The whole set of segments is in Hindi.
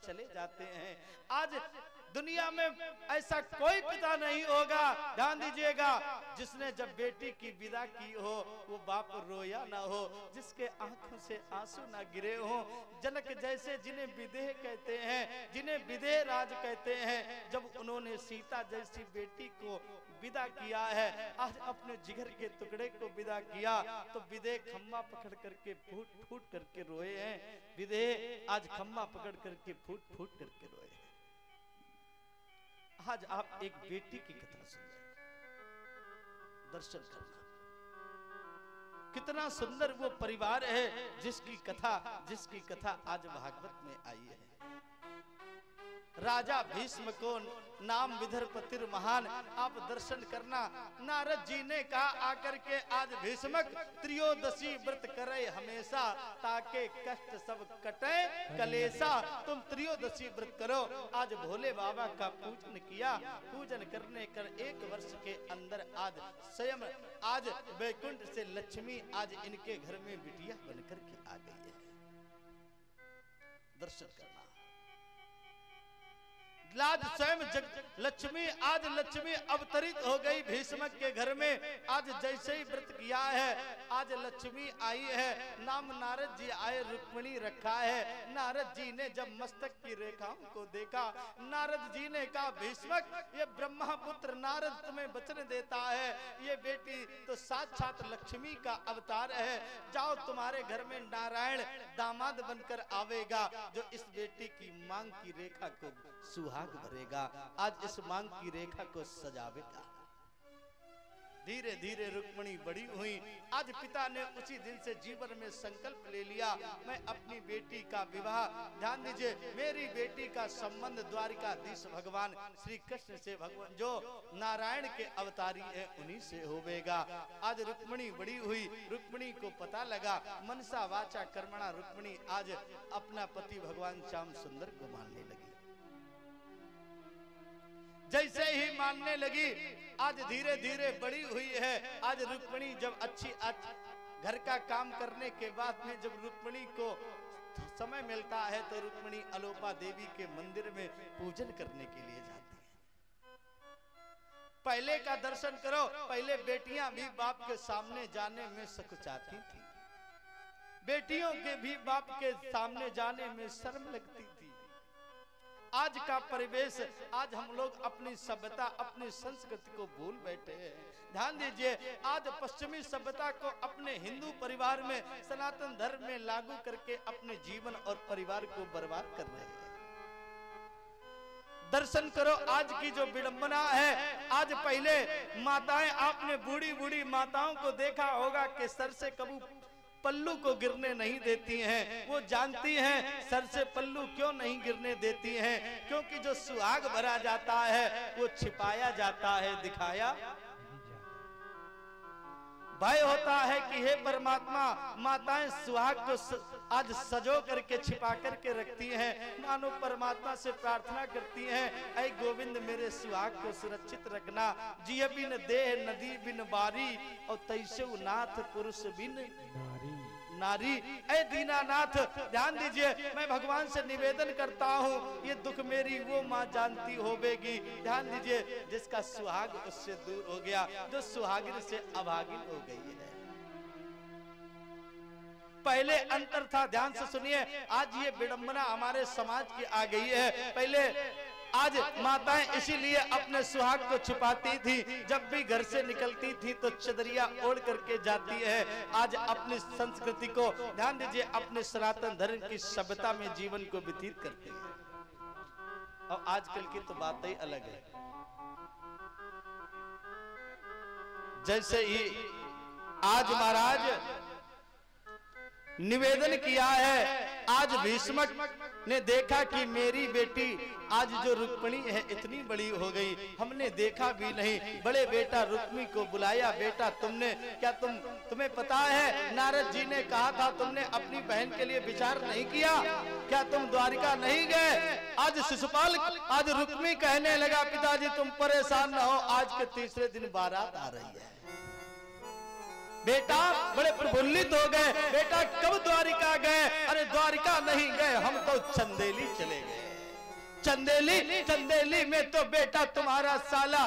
चले जाते हैं। आज दुनिया में ऐसा कोई पिता नहीं होगा, ध्यान दीजिएगा, जिसने जब बेटी की विदा की हो वो बाप रोया ना हो, जिसके आंखों से आंसू ना गिरे हो। जनक जैसे जिन्हें विदेह कहते हैं, जिन्हें विदेह राज कहते हैं, जब उन्होंने सीता जैसी बेटी को विदा किया है, आज अपने जिगर के टुकड़े को विदा किया, तो विदेह खम्मा पकड़ करके फूट फूट करके रोए हैं। विदेह आज खम्मा पकड़ करके फूट फूट करके रोए हैं। आज आप एक बेटी की कथा सुनिए, दर्शन करना, कितना सुंदर वो परिवार है जिसकी कथा आज भागवत में आई है। राजा भीष्म को नाम विदर्पतिर महान, आप दर्शन करना। नारद जी ने कहा आकर के आज भीष्मक त्रयोदशी व्रत करे हमेशा, ताके कष्ट सब कटे कलेसा। तुम त्रयोदशी व्रत करो। आज भोले बाबा का पूजन किया, पूजन करने कर 1 वर्ष के अंदर आज स्वयं आज वैकुंठ से लक्ष्मी आज इनके घर में बिटिया बनकर के आ गई है। दर्शन करना। आज स्वयं लक्ष्मी आज लक्ष्मी अवतरित हो गई भीष्मक के घर में। आज जैसे ही व्रत किया है आज लक्ष्मी आई है। नाम नारद जी आए, रुक्मिणी रखा है। नारद जी ने जब मस्तक की रेखाओं को देखा, नारद जी ने कहा भीष्मक ये ब्रह्मा पुत्र नारद तुम्हें वचन देता है, ये बेटी तो साक्षात लक्ष्मी का अवतार है। जाओ तुम्हारे घर में नारायण दामाद बनकर आवेगा, जो इस बेटी की मांग की रेखा को सुहाग भरेगा, आज इस मांग की रेखा को सजावेगा। धीरे धीरे रुक्मिणी बड़ी हुई। आज पिता ने उसी दिन से जीवन में संकल्प ले लिया, मैं अपनी बेटी का विवाह, ध्यान दीजिए, मेरी बेटी का संबंध द्वारिकाधीश भगवान श्री कृष्ण से, भगवान जो नारायण के अवतारी है उन्हीं से होवेगा। आज रुक्मिणी बड़ी हुई, रुक्मिणी को पता लगा, मनसा वाचा कर्मणा रुक्मिणी आज अपना पति भगवान श्याम सुंदर को मानने लगी। जैसे ही मानने लगी आज धीरे धीरे बड़ी हुई है। आज रुक्मिणी जब अच्छी घर का काम करने के बाद में जब रुक्मिणी को समय मिलता है तो रुक्मिणी अलोपा देवी के मंदिर में पूजन करने के लिए जाती है। पहले का दर्शन करो, पहले बेटियां भी बाप के सामने जाने में सकुचाती थी, बेटियों के भी बाप के सामने जाने में शर्म लगती थी। आज का परिवेश, आज हम लोग अपनी सभ्यता अपनी संस्कृति को भूल बैठे हैं। ध्यान दीजिए, आज पश्चिमी सभ्यता को अपने हिंदू परिवार में सनातन धर्म में लागू करके अपने जीवन और परिवार को बर्बाद कर रहे हैं। दर्शन करो आज की जो विडंबना है। आज पहले माताएं, आपने बूढ़ी बूढ़ी माताओं को देखा होगा कि सर से कबू पल्लू को गिरने नहीं देती हैं। वो जानती हैं सर से पल्लू क्यों नहीं गिरने देती हैं, क्योंकि जो सुहाग भरा जाता है वो छिपाया जाता है, दिखाया भय होता है कि हे परमात्मा, माताएं सुहाग को आज सजो करके छिपा करके रखती हैं, मानो परमात्मा से प्रार्थना करती हैं, ऐ गोविंद मेरे सुहाग को सुरक्षित रखना। जिय बिन देह नदी बिन बारी, और तैसे नाथ पुरुष बिन नारी। ऐ दीनानाथ, ध्यान दीजिए, मैं भगवान से निवेदन करता हूँ, ये दुख मेरी वो माँ जानती होवेगी। ध्यान दीजिए, जिसका सुहाग उससे दूर हो गया, जो सुहागिन से अभागिन हो गई है। पहले अंतर था, ध्यान से सुनिए, आज ये विडंबना हमारे समाज की आ गई है। पहले आज माताएं इसीलिए अपने सुहाग को छिपाती थी, जब भी घर से निकलती थी तो चदरिया ओढ़ करके जाती है। आज अपनी संस्कृति to ध्यान दीजिए अपने सनातन धर्म की सभ्यता में जीवन को व्यतीत करते हैं। और आजकल की तो बात ही अलग है। जैसे ही आज महाराज निवेदन किया है, आज भीष्मक ने देखा कि मेरी बेटी आज जो रुक्मिणी है इतनी बड़ी हो गई, हमने देखा भी नहीं। बड़े बेटा रुक्मी को बुलाया, बेटा तुमने क्या तुम्हें पता है नारद जी ने कहा था तुमने अपनी बहन के लिए विचार नहीं किया, क्या तुम द्वारिका नहीं गए? आज शिशुपाल आज रुक्मी कहने लगा पिताजी तुम परेशान न हो, आज के तीसरे दिन बारात आ रही है। बेटा बड़े प्रफुल्लित हो गए, बेटा कब द्वारिका गए? अरे द्वारिका नहीं गए, हम तो चंदेली चले गए। चंदेली, चंदेली में तो बेटा तुम्हारा साला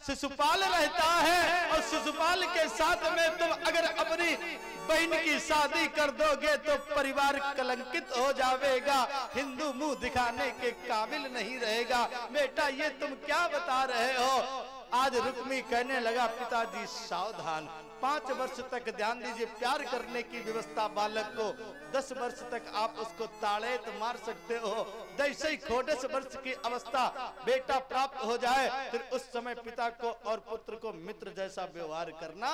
शिशुपाल रहता है, और शिशुपाल के साथ में तुम अगर अपनी बहन की शादी कर दोगे तो परिवार कलंकित हो जाएगा, हिंदू मुंह दिखाने के काबिल नहीं रहेगा। बेटा ये तुम क्या बता रहे हो? आज रुक्मी कहने लगा, पिताजी सावधान, 5 वर्ष तक ध्यान दीजिए प्यार करने की व्यवस्था बालक को, 10 वर्ष तक आप उसको ताड़ेत मार सकते हो, जैसे ही 10 वर्ष की अवस्था बेटा प्राप्त हो जाए फिर उस समय पिता को और पुत्र को मित्र जैसा व्यवहार करना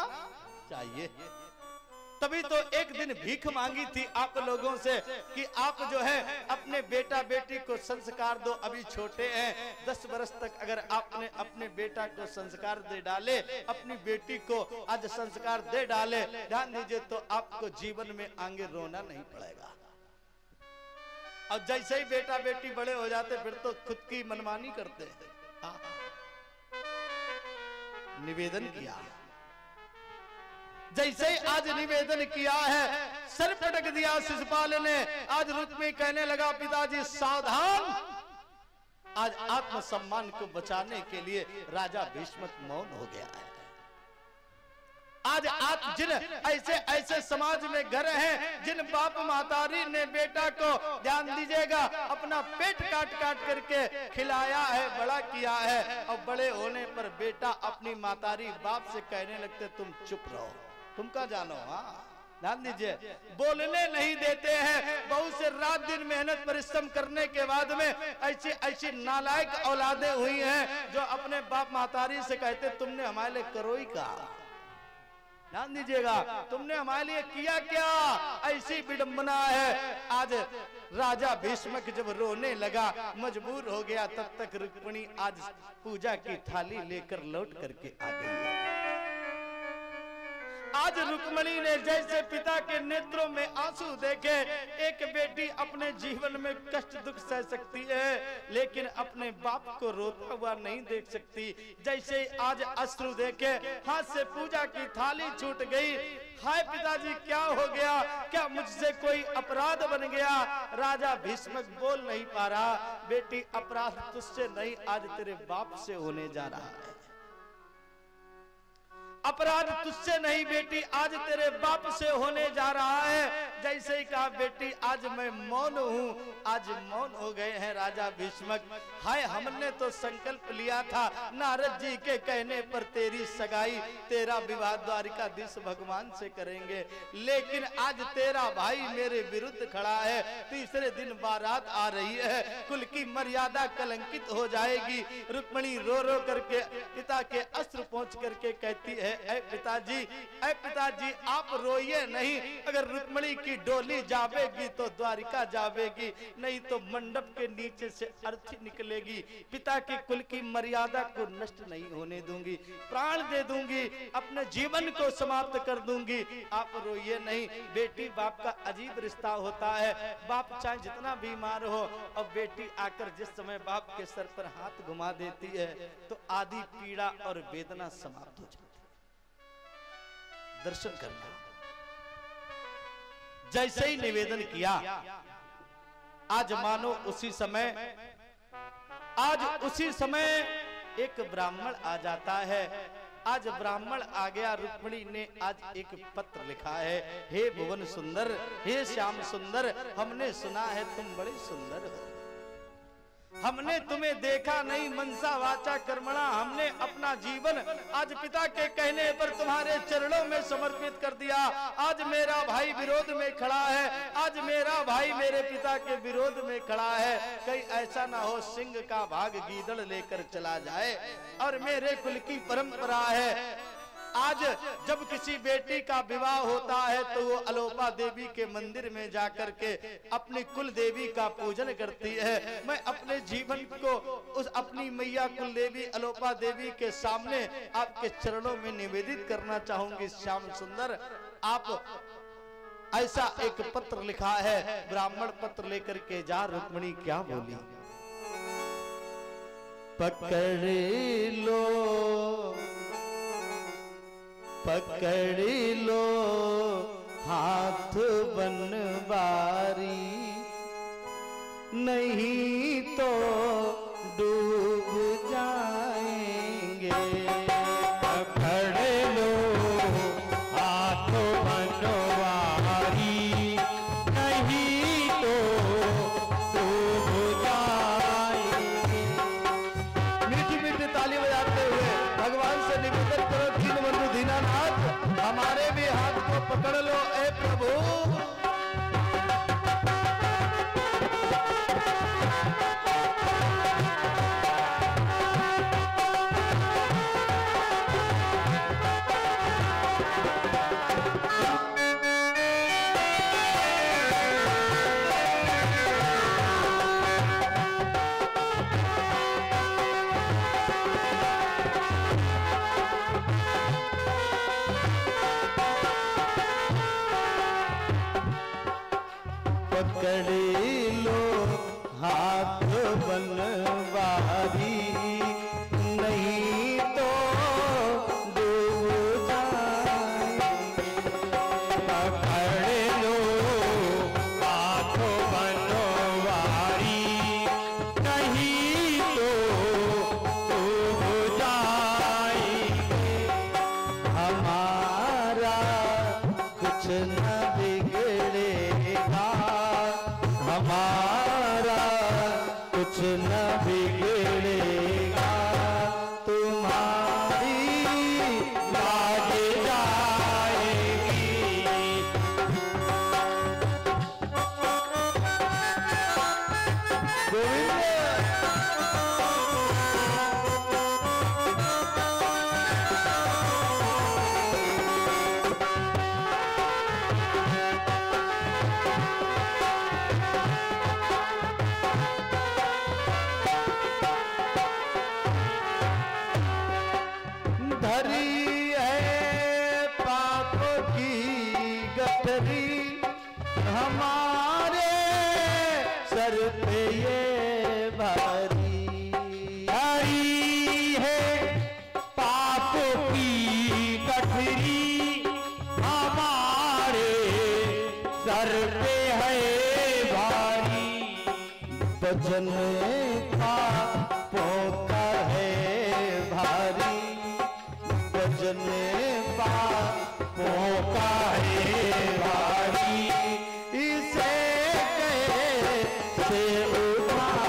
चाहिए। तभी तो एक दिन भीख मांगी थी आप लोगों से कि आप जो है अपने बेटा बेटी को संस्कार दो, अभी छोटे हैं, 10 वर्ष तक अगर आपने अपने बेटा को संस्कार दे डाले, अपनी बेटी को आज संस्कार दे डाले, ध्यान दीजिए, तो आपको जीवन में आगे रोना नहीं पड़ेगा। अब जैसे ही बेटा बेटी बड़े हो जाते फिर तो खुद की मनमानी करते हैं। निवेदन किया, जैसे आज निवेदन किया है, सर पटक दिया शिशुपाल ने। आज रुक्मी कहने लगा, पिताजी सावधान, आज आत्मसम्मान को बचाने के लिए राजा भीष्म मौन हो गया है। आज आप जिन ऐसे ऐसे समाज में घर हैं, जिन बाप मातारी ने बेटा को ध्यान दीजिएगा अपना पेट काट काट करके खिलाया है, बड़ा किया है, और बड़े होने पर बेटा अपनी मातारी बाप से कहने लगते तुम चुप रहो, तुम क्या जानो। हाँ ध्यान दीजिए, बोलने नहीं देते हैं। बहुत से रात दिन मेहनत परिश्रम करने के बाद में ऐसी ऐसी नालायक औलादे हुई हैं जो अपने बाप मातारी से कहते तुमने हमारे लिए करो ही का। ध्यान दीजिएगा, तुमने हमारे लिए किया क्या, ऐसी विडंबना है। आज राजा भीष्मक जब रोने लगा, मजबूर हो गया, तब तक रुक्मिणी आज पूजा की थाली लेकर लौट करके आ गई। आज रुक्मिणी ने जैसे पिता के नेत्रों में आंसू देखे, एक बेटी अपने जीवन में कष्ट दुख सह सकती है लेकिन अपने बाप को रोता हुआ नहीं देख सकती, जैसे आज अश्रु देखे हाथ से पूजा की थाली छूट गई। हाय पिताजी क्या हो गया, क्या मुझसे कोई अपराध बन गया? राजा भीष्मक बोल नहीं पा रहा, बेटी अपराध तुझसे नहीं आज तेरे बाप से होने जा रहा है। अपराध तुझसे नहीं बेटी, आज तेरे बाप से होने जा रहा है। जैसे ही कहा बेटी आज मैं मौन हूँ, आज मौन हो गए हैं राजा भीष्मक। हाय हमने तो संकल्प लिया था नारद जी के कहने पर तेरी सगाई, तेरा विवाह द्वारिकाधीश भगवान से करेंगे, लेकिन आज तेरा भाई मेरे विरुद्ध खड़ा है, तीसरे दिन बारात आ रही है, कुल की मर्यादा कलंकित हो जाएगी। रुक्मिणी रो रो करके पिता के अश्रु पहुंच करके कहती है ऐ पिताजी आप रोइए नहीं, अगर रुक्मिणी की डोली जावेगी तो द्वारिका जावेगी, नहीं तो मंडप के नीचे से अर्थी निकलेगी। पिता की कुल की मर्यादा को नष्ट नहीं होने दूंगी, प्राण दे दूंगी, अपने जीवन को समाप्त कर दूंगी, आप रोइए नहीं। बेटी बाप का अजीब रिश्ता होता है, बाप चाहे जितना बीमार हो और बेटी आकर जिस समय बाप के सर पर हाथ घुमा देती है तो आदि पीड़ा और वेदना समाप्त हो जाती है। दर्शन करना, जैसे ही निवेदन किया, आज मानो उसी समय एक ब्राह्मण आ जाता है। आज ब्राह्मण आ गया, रुक्मिणी ने आज एक पत्र लिखा है, हे भुवन सुंदर, हे श्याम सुंदर, हमने सुना है तुम बड़े सुंदर हो, हमने तुम्हें देखा नहीं, मनसा वाचा कर्मणा, हमने अपना जीवन आज पिता के कहने पर तुम्हारे चरणों में समर्पित कर दिया। आज मेरा भाई विरोध में खड़ा है, आज मेरा भाई मेरे पिता के विरोध में खड़ा है, कहीं ऐसा ना हो सिंह का भाग गीदड़ लेकर चला जाए। और मेरे कुल की परंपरा है, आज जब किसी बेटी का विवाह होता है तो वो अलोपा देवी के मंदिर में जाकर के अपनी कुल देवी का पूजन करती है। मैं अपने जीवन को उस अपनी मैया कुल देवी अलोपा देवी के सामने आपके चरणों में निवेदित करना चाहूंगी। श्याम सुंदर, आप ऐसा एक पत्र लिखा है, ब्राह्मण पत्र लेकर के जा। रुक्मिणी क्या बोली, पकड़ लो पकड़ लो हाथ बनवारी, नहीं तो पकड़ लो हाथ बनवारी, नहीं तो डूब जाएंगे। पकड़ लो हाथ बनवारी, नहीं तो डूब जाएंगे। हमारा कुछ न बिगड़ेगा, हमारा कुछ न बिगड़ेगा, तुम्हारी लाज जाएगी। धरी है पापों की गठरी, हमारे सर पे ये भारी। धरी है पापों की गठरी, हमारे सर पे है भारी। वजन पापों का है भारी, वजन पापों का है भारी, इसे कैसे उठाएंगे।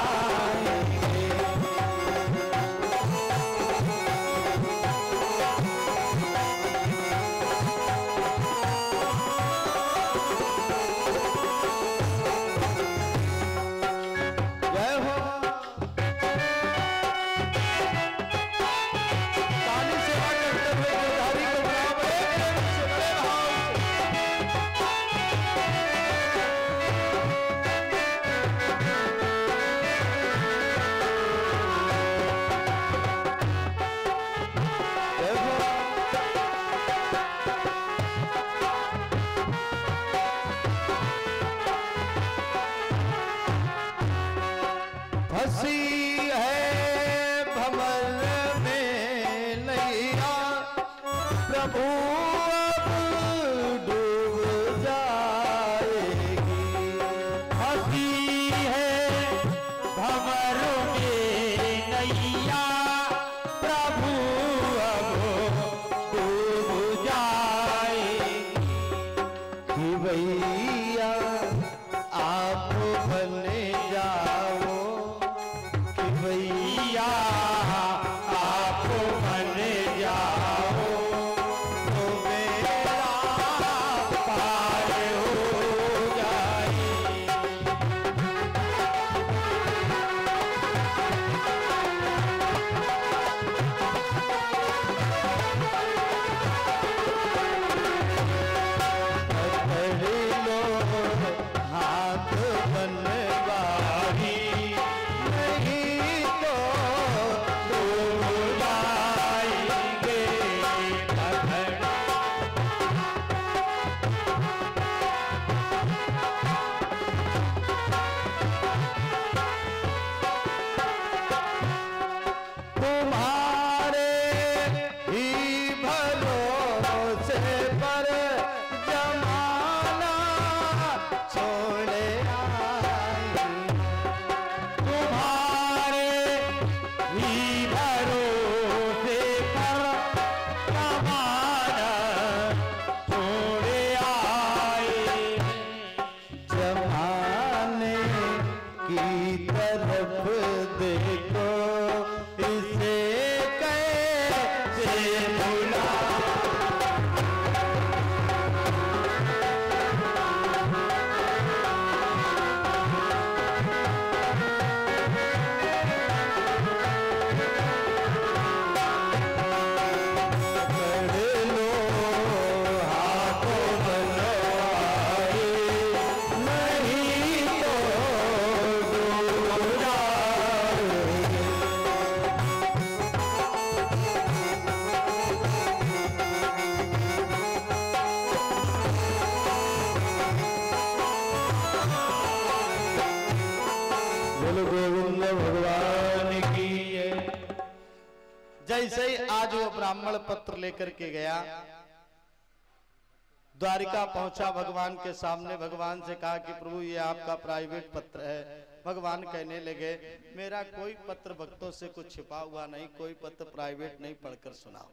जय हो। ताली सेवा करते हुए गिरधारी को बुलाओ, बड़े प्रेम से, बड़े भाव से। जय हो। फंसी है भंवर में नैया, प्रभु अब डूब जाएगी। हंसी है भंवर में नैया, प्रभु अब डूब जाएगी। कि भैया आप बने जाओ, कि भैया आप बन जाओ, तो मेरा पार हो जाए। पकड़ लो हाथ बनवारी, नहीं तो डूब जाएंगे। पकड़ तुम्हारे ही भरोसे पर जमाना छोड़े आई। तुम्हारे ही भरोसे पर जमाना छोड़े आए। जमाने की तरफ देखो, इसे कैसे भुला। पकड़ लो हाथों बनवारी, नहीं तो डूब जाओगे। जैसे ही आज वो ब्राह्मण पत्र लेकर के गया, द्वारिका पहुंचा, भगवान के सामने भगवान से कहा कि प्रभु ये आपका प्राइवेट पत्र है। भगवान कहने लगे मेरा कोई पत्र भक्तों से कुछ छिपा हुआ नहीं, कोई पत्र प्राइवेट नहीं, पढ़कर सुनाओ।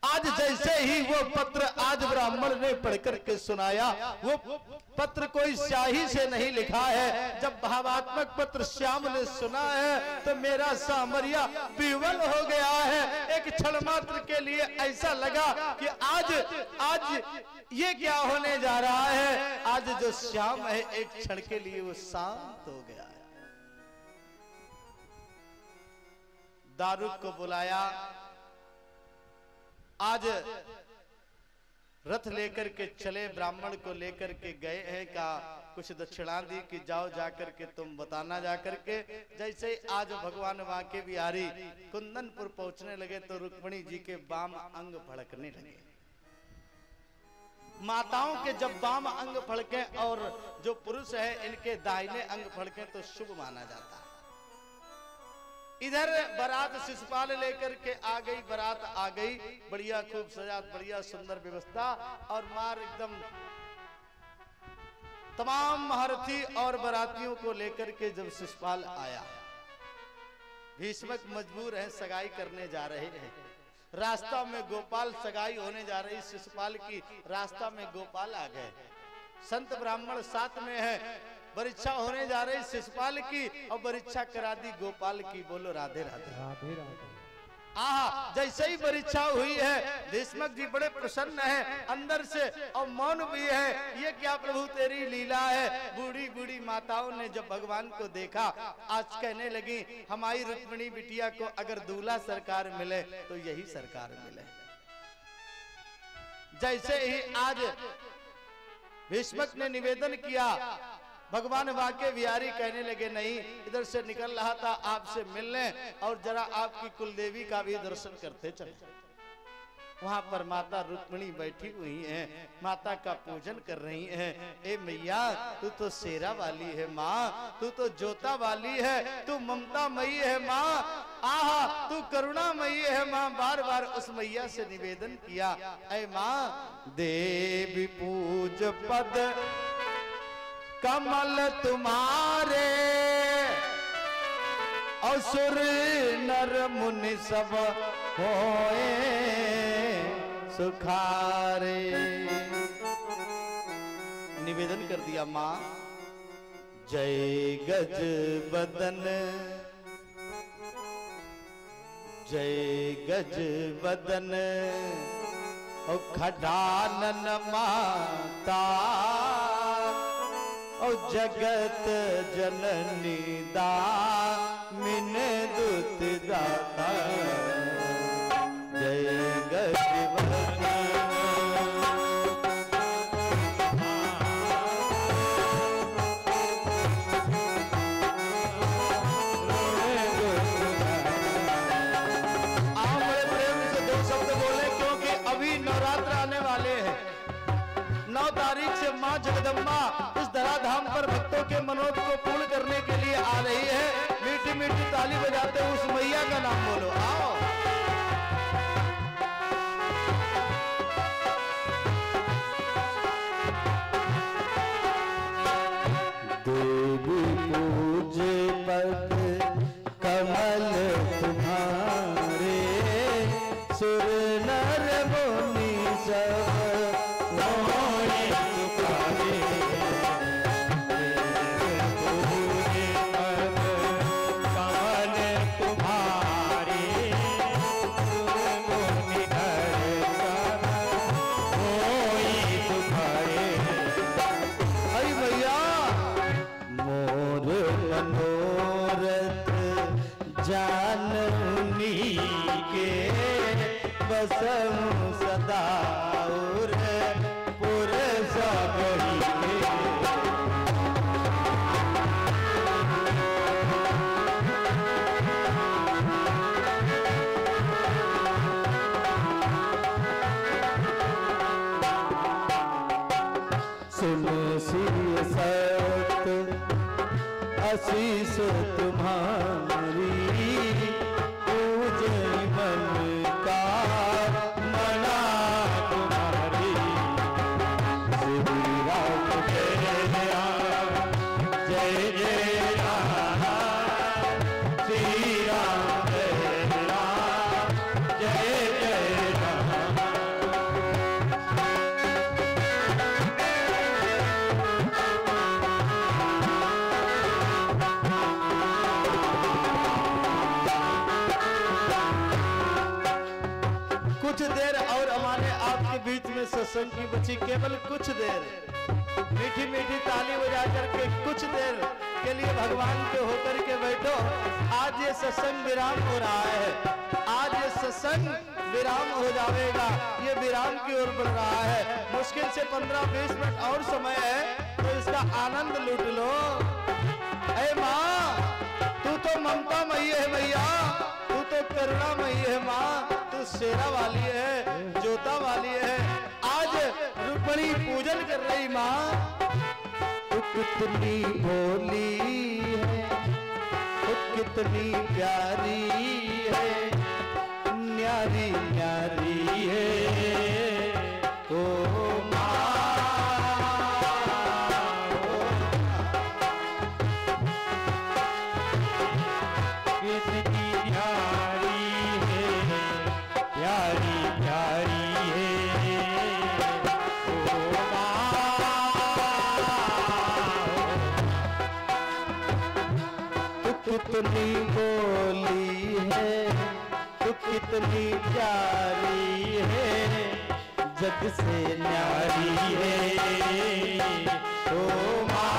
आज जैसे ही वो पत्र आज ब्राह्मण ने पढ़कर के सुनाया, वो पत्र कोई स्याही से नहीं लिखा है। जब भावात्मक पत्र श्याम ने सुना है तो मेरा सामरिया विवल हो गया है। एक क्षण मात्र के लिए ऐसा लगा कि आज ये क्या होने जा रहा है। आज जो श्याम है एक क्षण के लिए वो शांत हो गया है। दारुक को बुलाया, आज रथ लेकर के चले, ब्राह्मण को लेकर के गए हैं, का कुछ दक्षिणा दी कि जाओ जाकर के तुम बताना जाकर के। जैसे ही आज भगवान वाके बिहारी कुंदनपुर पहुंचने लगे तो रुक्मिणी जी के वाम अंग फड़कने लगे। माताओं के जब वाम अंग फड़के और जो पुरुष है इनके दाहिने अंग फड़के तो शुभ माना जाता है। इधर बारात शिशुपाल लेकर के आ गई, बारात आ गई, बढ़िया खूब सजा, बढ़िया सुंदर व्यवस्था, और मार एकदम तमाम महारथी और बारातियों को लेकर के जब शिशुपाल आया, भीष्मक मजबूर है, सगाई करने जा रहे हैं। रास्ता में गोपाल, सगाई होने जा रही शिशुपाल की, रास्ता में गोपाल आ गए। संत ब्राह्मण साथ में है, परीक्षा होने जा रही शिशुपाल की और परीक्षा करा दी गोपाल की। बोलो राधे राधे राधे राधे। आहा, जैसे ही परीक्षा हुई है भीष्मक जी बड़े प्रसन्न हैं अंदर से, और मौन भी है। ये क्या प्रभु तेरी लीला है। बूढ़ी बूढ़ी माताओं ने जब भगवान को देखा, आज कहने लगी हमारी रुक्मिणी बिटिया को अगर दूल्हा सरकार मिले तो यही सरकार मिले। जैसे ही आज भीष्मक ने निवेदन किया, भगवान वाके बिहारी कहने लगे नहीं, इधर से निकल रहा था आपसे मिलने, और जरा आपकी कुलदेवी का भी दर्शन करते चले। वहां पर माता रुक्मिणी बैठी हुई हैं, माता का पूजन कर रही हैं। ए मैया, तू तो शेरा वाली है माँ, तू तो जोता वाली है, तू ममता मई है माँ, आहा तू करुणामयी है माँ। बार बार उस मैया से निवेदन किया, ऐ माँ देवी पूज पद कमल तुम्हारे, असुर नर मुनि सब होए सुखारे। निवेदन कर दिया माँ, जय गज बदन, जय गज बदन और खडानन माता, और जगत जननी दामिनी दुत दाता। जय गजबदन आप बड़े प्रेम से दो शब्द बोले, क्योंकि अभी नवरात्र आने वाले हैं। 9 तारीख से माँ जगदम्बा इस धराधाम पर भक्तों के मनोरथ को पूर्ण करने के लिए आ रही है। मीठी मीठी ताली बजाते हुए उस मैया का नाम बोलो, आओ। देवी पूजे पद कमल तुम्हारे, सुर नर मुनि सब सदा पुर सुन सिय सत आशीष तुम्हारी, पूजय मन सत्संग की बची केवल कुछ देर, मीठी मीठी ताली बजा करके कुछ देर के लिए भगवान के होकर के बैठो। आज ये सत्संग विराम हो रहा है, आज ये सत्संग विराम हो जाएगा, ये विराम की ओर बढ़ रहा है। मुश्किल से 15-20 मिनट और समय है, तो इसका आनंद लूट लो। ऐ माँ, तू तो ममता मई है भैया, तू तो करुणा मई है माँ, तू शेरा वाली है, जोता वाली है। आज रुक्मिणी पूजन कर रही माँ। तू कितनी भोली है, तू कितनी प्यारी है, न्यारी न्यारी है ओ माँ। कितनी प्यारी है, प्यारी प्यारी है ओ माँ। तू कितनी बोली है, तू कितनी प्यारी है, जग से न्यारी है ओ माँ।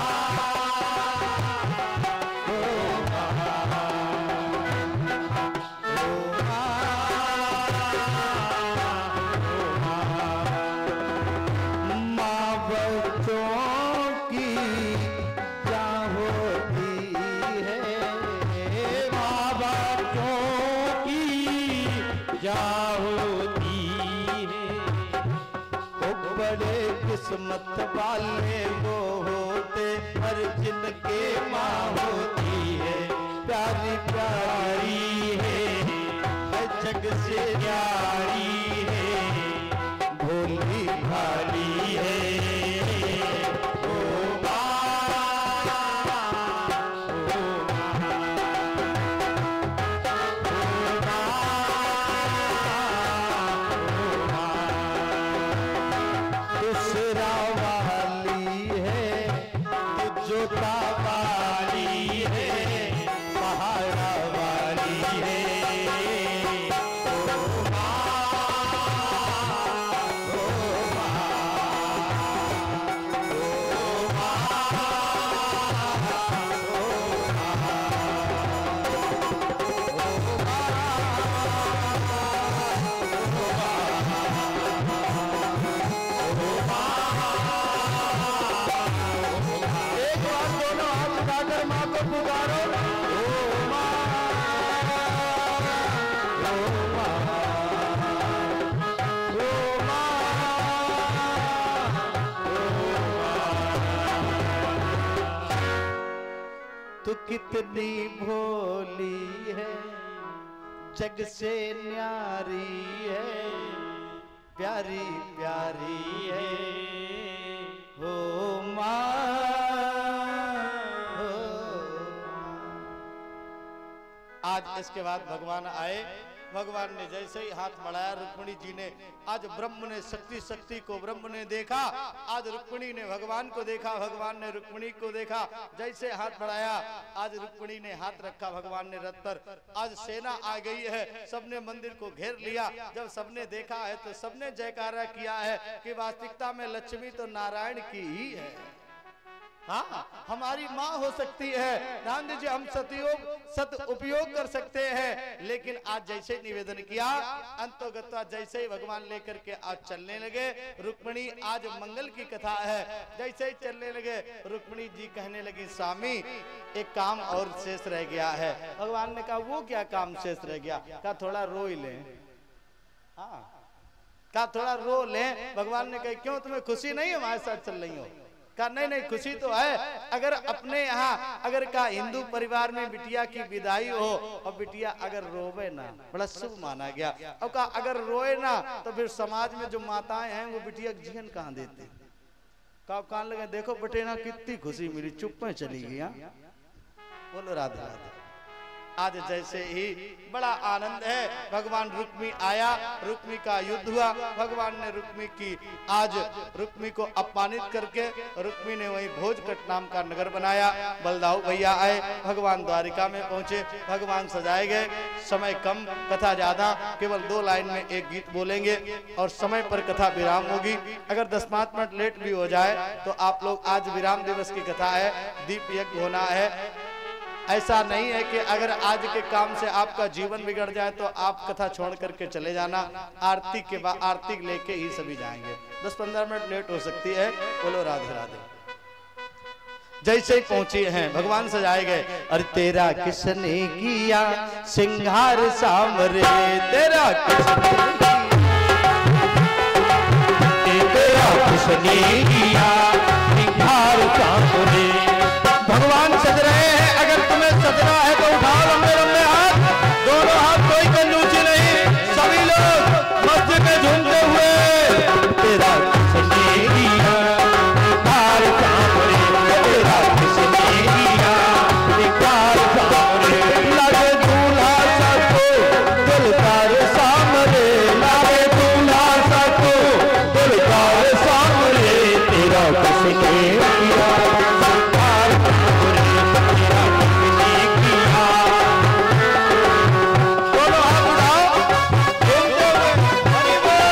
किस्मत वाले वो होते हर जिनके माँ होती है, प्यारी प्यारी है, जग से प्यारी है, भोली भाली है ओ माँ, दूसरा वाली है, तू जोता वाली है, पहाड़ा वाली है ओ माँ, ओ तू कितनी भोली है, जग से न्यारी है, प्यारी प्यारी है हो माँ हो। आज इसके बाद भगवान आए, भगवान ने जैसे ही हाथ बढ़ाया, रुक्मिणी जी ने, आज ब्रह्म ने शक्ति को ब्रह्म ने देखा, आज रुक्मिणी ने भगवान को देखा, भगवान ने रुक्मिणी को देखा। जैसे हाथ बढ़ाया, आज रुक्मिणी ने हाथ रखा, भगवान ने रथ पर। आज सेना आ गई है, सबने मंदिर को घेर लिया। जब सबने देखा है तो सबने जयकारा किया है कि वास्तविकता में लक्ष्मी तो नारायण की ही है। हाँ, हमारी माँ हो सकती है, ध्यान दीजिए, हम सत उपयोग कर सकते हैं, लेकिन आज जैसे निवेदन किया, अंतोगत्वा जैसे ही भगवान लेकर के आज चलने लगे, रुक्मिणी, आज मंगल की कथा है, जैसे ही चलने लगे, रुक्मिणी जी कहने लगी, स्वामी एक काम और शेष रह गया है। भगवान ने कहा, वो क्या काम शेष रह गया? कहा थोड़ा रो ही ले। हाँ, कहा थोड़ा रो ले। भगवान ने कहा, क्यों, तुम्हें खुशी नहीं है हमारे साथ चल रही हो? कहा नहीं नहीं, खुशी तो है। अगर अपने यहाँ अगर का हिंदू परिवार में बिटिया की विदाई हो और बिटिया अगर रोवे ना, बड़ा शुभ माना गया। और कहा अगर रोए ना तो फिर समाज में जो माताएं हैं वो बिटिया का जीवन कहाँ देते। कहा कान लगे, देखो बेटे ना कितनी खुशी मिली, चुप में चली गई। बोलो राधे राधे। आज जैसे ही बड़ा आनंद है। भगवान रुक्मी आया, रुक्मी का युद्ध हुआ, भगवान ने रुक्मी की आज रुक्मी को अपमानित करके रुक्मी ने वही भोजकट नाम का नगर बनाया। बलदाऊ भैया आए, भगवान द्वारिका में पहुंचे, भगवान सजाए गए। समय कम, कथा ज्यादा, केवल 2 लाइन में एक गीत बोलेंगे और समय पर कथा विराम होगी। अगर 10-5 मिनट लेट भी हो जाए तो आप लोग, आज विराम दिवस की कथा है, दीप यज्ञ होना है। ऐसा नहीं है कि अगर आज के काम से आपका जीवन बिगड़ जाए तो आप कथा छोड़ करके चले जाना। आरती के बाद आरती लेके ही सभी जाएंगे। 10-15 मिनट लेट हो सकती है। बोलो राधे राधे। जैसे ही पहुंचे हैं भगवान सजाए गए। अरे तेरा किसने किया सिंगार सामरे, तेरा किसने किया सिंगार सामरे। भगवान सज रहे हैं। अगर तुम्हें सजना है तो उठाओ लंबे लंबे हाथ, दोनों हाथ, कोई कंजूसी नहीं, सभी लोग मस्जिद में झूमते हुए। तेरा किसने किया सिंगार सामरे, तेरा किसने किया सिंगार सामरे। लगे दूल्हा सबको दिलदार सामरे, लगे दूल्हा सबको दिलदार सामरे। तेरा किसने किया सिंगार सामरे, तेरा किसने किया। दोनों हाथ उठाओ, झूमते हुए हरि बोल।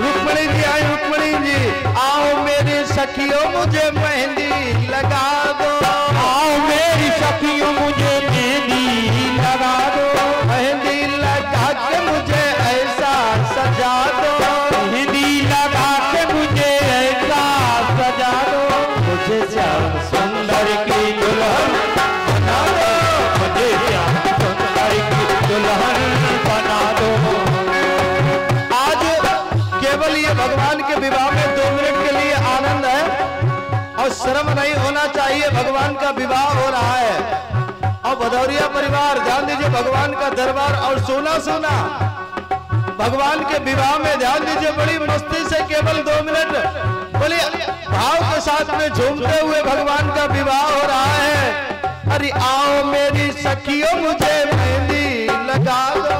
रुक्मणी जी आई, रुक्मणी जी आओ मेरी सखियों मुझे मेहंदी लगा दो, आओ मेरी सखियों मुझे मेहंदी लगा दो। मेहंदी लगा के मुझे ऐसा सजा दो, मेहंदी लगा के मुझे ऐसा सजा दो। मुझे श्याम सुंदर की दुल्हन बना दो, मुझे श्याम सुंदर की दुल्हन बना दो। आज केवल ये भगवान के विवाह में 2 मिनट के लिए आनंद है और शर्म नहीं होना चाहिए। भगवान का विवाह हो रहा है और भदौरिया परिवार ध्यान दीजिए, भगवान का दरबार और सोना सोना भगवान के विवाह में ध्यान दीजिए। बड़ी मस्ती से केवल 2 मिनट बोले भाव के साथ में झूमते हुए भगवान का विवाह हो रहा है। अरे आओ मेरी सखियों मुझे मेहंदी लगा दो,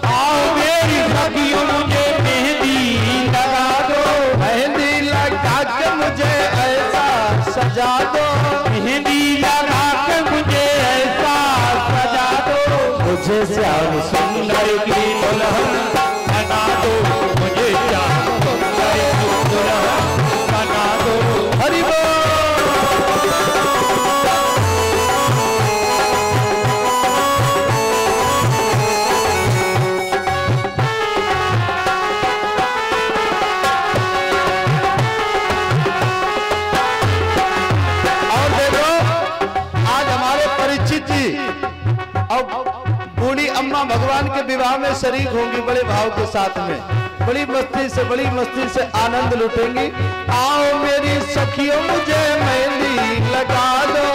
आओ मेरी सखियों मुझे मेहंदी लगा दो। मेहंदी लगा के मुझे ऐसा सजा दो, मेहंदी लगा के मुझे ऐसा सजा दो। मुझे श्याम सुंदर की दुल्हन बना दो, मुझे श्याम सुंदर की दुल्हन बना दो। हरि बोल। बूढ़ी अम्मा भगवान के विवाह में शरीक होंगी बड़े भाव के साथ में, बड़ी मस्ती से आनंद लुटेंगी। आओ मेरी सखियों मुझे मेहंदी लगा दो,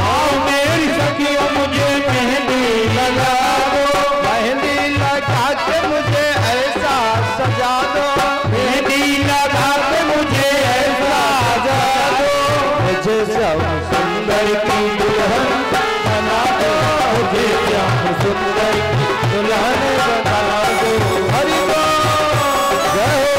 आओ मेरी सखियों मुझे मेहंदी लगा दो। मेहंदी लगा के मुझे ऐसा सजा दो, मेहंदी लगा के मुझे ऐसा सजा दो। मुझे श्याम सुंदर की दुल्हन बना दो, मुझे श्याम सुंदर की दुल्हन बना दो। हरि बोल जय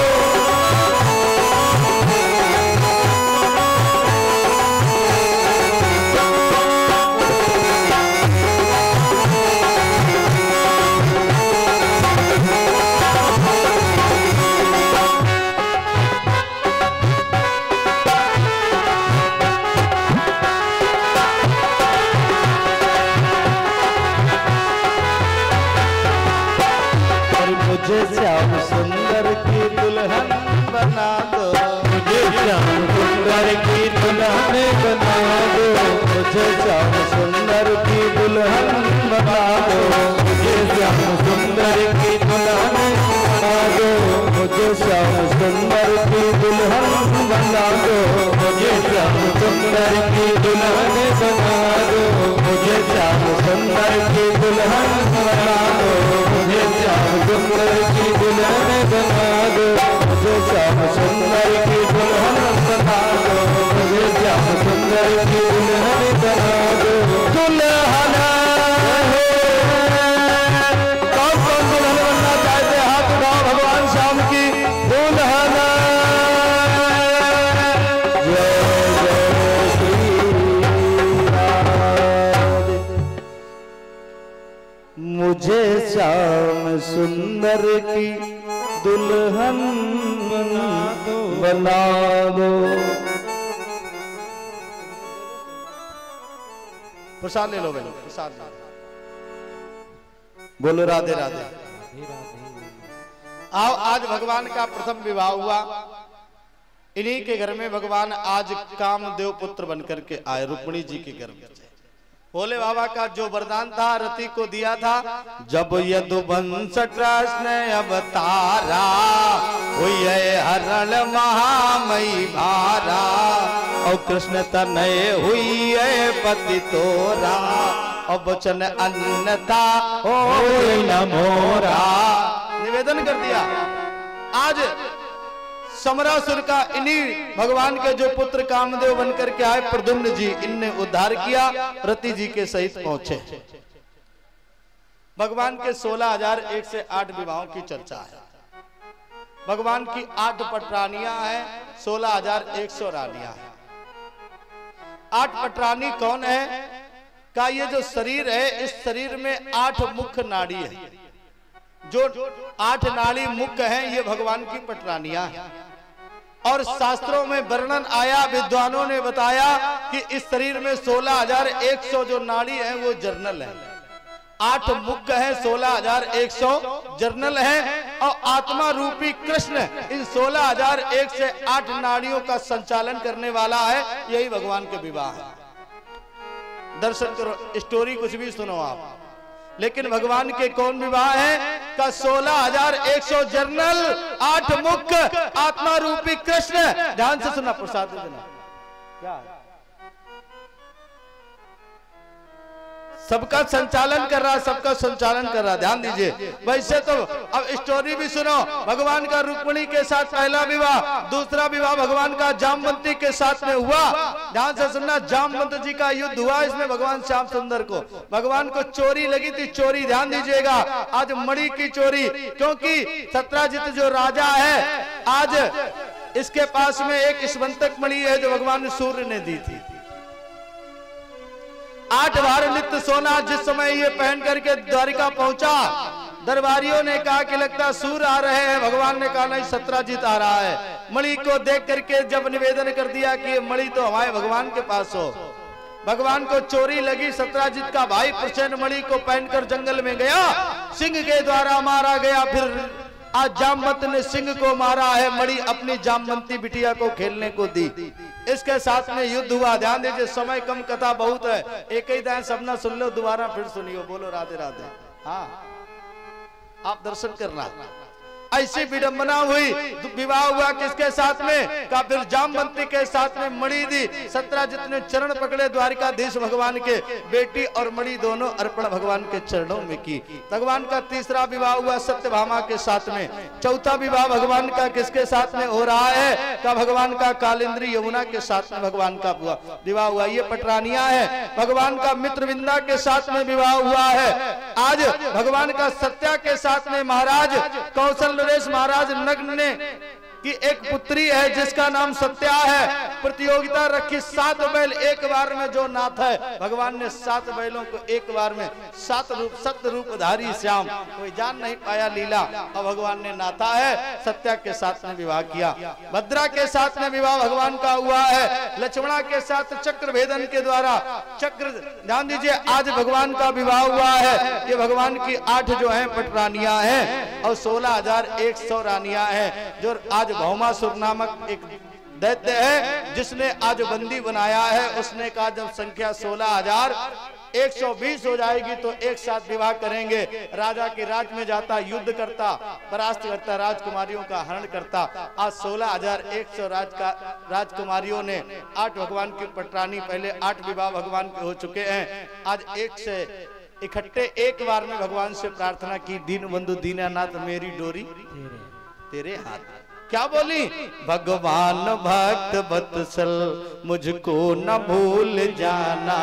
मुझे श्याम सुंदर की दुल्हन बना दो, मुझे श्याम सुंदर की दुल्हन बना दो। मुझे श्याम सुंदर की दुल्हन बना दो, मुझे श्याम सुंदर की दुल्हन बना दो। मुझे श्याम सुंदर की दुल्हन बना दो, मुझे श्याम सुंदर की दुल्हन बना दो। मुझे श्याम सुंदर की दुल्हन दुल्हन बना दो दुल्हन। कौन कौन दुल्हन बनना चाहते हाथ उठाओ भगवान श्याम की दुल्हन। जय जय श्री राधे। मुझे श्याम सुंदर की दुल्हन बना दो। प्रसाद ले लो भाई, प्रसाद ले लो। बोलो राधे राधे। आओ, आज भगवान का प्रथम विवाह हुआ। इन्हीं के घर में भगवान आज कामदेव पुत्र बनकर के आए, रुक्मिणी जी के घर में। भोले बाबा का जो वरदान था रति को दिया था, जब यदुवंश कृष्ण अवतारा हुई हरण महामयी भारा, और कृष्ण तनय हुई है पति तोरा, और वचन अन्नता हो न मोरा। निवेदन कर दिया। आज समरासुर का इन्हीं भगवान के जो पुत्र कामदेव बनकर के आए प्रद्युम्न जी, इनने उद्धार किया। रति जी के सहित पहुंचे। भगवान के 16,001 विवाहों की चर्चा है। भगवान की 8 पटरानियां हैं, 16,100 रानियां हैं। 8 पटरानी कौन है? का ये जो शरीर है, इस शरीर में 8 मुख्य नाड़ी है। जो 8 नाड़ी मुख्य हैं, ये भगवान की पटरानियां हैं। और शास्त्रों में वर्णन आया, विद्वानों ने बताया कि इस शरीर में 16,100 जो नाड़ी है वो जर्नल है। 8 मुख्य है, 16,100 जर्नल है। और आत्मा रूपी कृष्ण इन 16,001 से 8 नाड़ियों का संचालन करने वाला है। यही भगवान के विवाह है। दर्शन करो, स्टोरी कुछ भी सुनो आप, लेकिन भगवान के कौन विवाह है? का 16,100 जर्नल, 8 मुख्य आत्मा रूपी कृष्ण। ध्यान से सुना, प्रसाद देना। क्या सबका संचालन कर रहा, सबका संचालन कर रहा। ध्यान दीजिए। वैसे तो अब स्टोरी भी सुनो। भगवान का रुक्मिणी के साथ पहला विवाह, दूसरा विवाह भगवान का जामवंती के साथ में हुआ। ध्यान से सुनना, जामवंत जी का युद्ध हुआ। इसमें भगवान श्याम सुंदर को, भगवान को चोरी लगी थी। चोरी, ध्यान दीजिएगा, आज मणि की चोरी। क्योंकि सत्राजित जो राजा है, आज इसके पास में एक स्मंतक मणि है जो भगवान सूर्य ने दी थी। 8 भार नित्य सोना। जिस समय ये पहन करके द्वारिका पहुंचा, दरबारियों ने कहा कि लगता सूर्य आ रहे हैं। भगवान ने कहा नहीं, सत्राजित आ रहा है। मणि को देख करके जब निवेदन कर दिया कि ये मणि तो हमारे भगवान के पास हो। भगवान को चोरी लगी। सत्राजित का भाई प्रसेन मणि को पहनकर जंगल में गया, सिंह के द्वारा मारा गया। फिर आज जामवंत ने सिंह को मारा है, मणि अपनी जामवंती बिटिया को खेलने को दी। इसके साथ में युद्ध हुआ। ध्यान दीजिए, समय कम, कथा बहुत है। एक ही दाएं सबना सुन लो, दोबारा फिर सुनियो। बोलो राधे राधे। हाँ, आप दर्शन करना। ऐसी विडंबना हुई, विवाह हुआ किसके साथ में? का फिर जामवंती के साथ में मणि दी। सत्राजित ने चरण पकड़े द्वारिकाधीश भगवान के, बेटी और मणि दोनों अर्पण भगवान के चरणों में की। भगवान का तीसरा विवाह हुआ सत्यभामा के साथ में। चौथा विवाह भगवान का किसके साथ में हो रहा है? का भगवान का कालिंद्री यमुना के साथ में भगवान का विवाह हुआ। ये पटरानियां है। भगवान का मित्रविंदा के साथ में विवाह हुआ है। आज भगवान का सत्या के साथ में महाराज कौशल नरेश महाराज नग्न ने कि एक पुत्री है जिसका नाम सत्या है। प्रतियोगिता रखी, 7 बैल एक बार में जो नाथ है। भगवान ने 7 बैलों को एक बार में 7 रूप, 7 रूपधारी श्याम, कोई जान नहीं पाया लीला। और भगवान ने नाथा है, सत्या के साथ में विवाह किया। भद्रा के साथ में विवाह भगवान का हुआ है। लक्ष्मणा के साथ चक्र भेदन के द्वारा चक्र, ध्यान दीजिए, आज भगवान का विवाह हुआ है। ये भगवान की 8 जो है पटरानियां हैं और 16,100 रानियां हैं। जो आज भौमासुर नामक एक दैत्य है जिसने आज बंदी बनाया है, उसने कहा जब संख्या 16,120 हो जाएगी तो एक साथ विवाह करेंगे। राजा के राज में जाता, युद्ध करता, परास्त करता, राजकुमारियों का हरण करता। आज 16,100 राजकुमारियों ने 8 भगवान की पटरानी, पहले 8 विवाह भगवान के हो चुके हैं। आज एक से इकट्ठे एक बार में भगवान से प्रार्थना की, दीन बंधु दीनानाथ मेरी डोरी तेरे हाथ। क्या बोली? भगवान भक्त वत्सल मुझको न भूल जाना।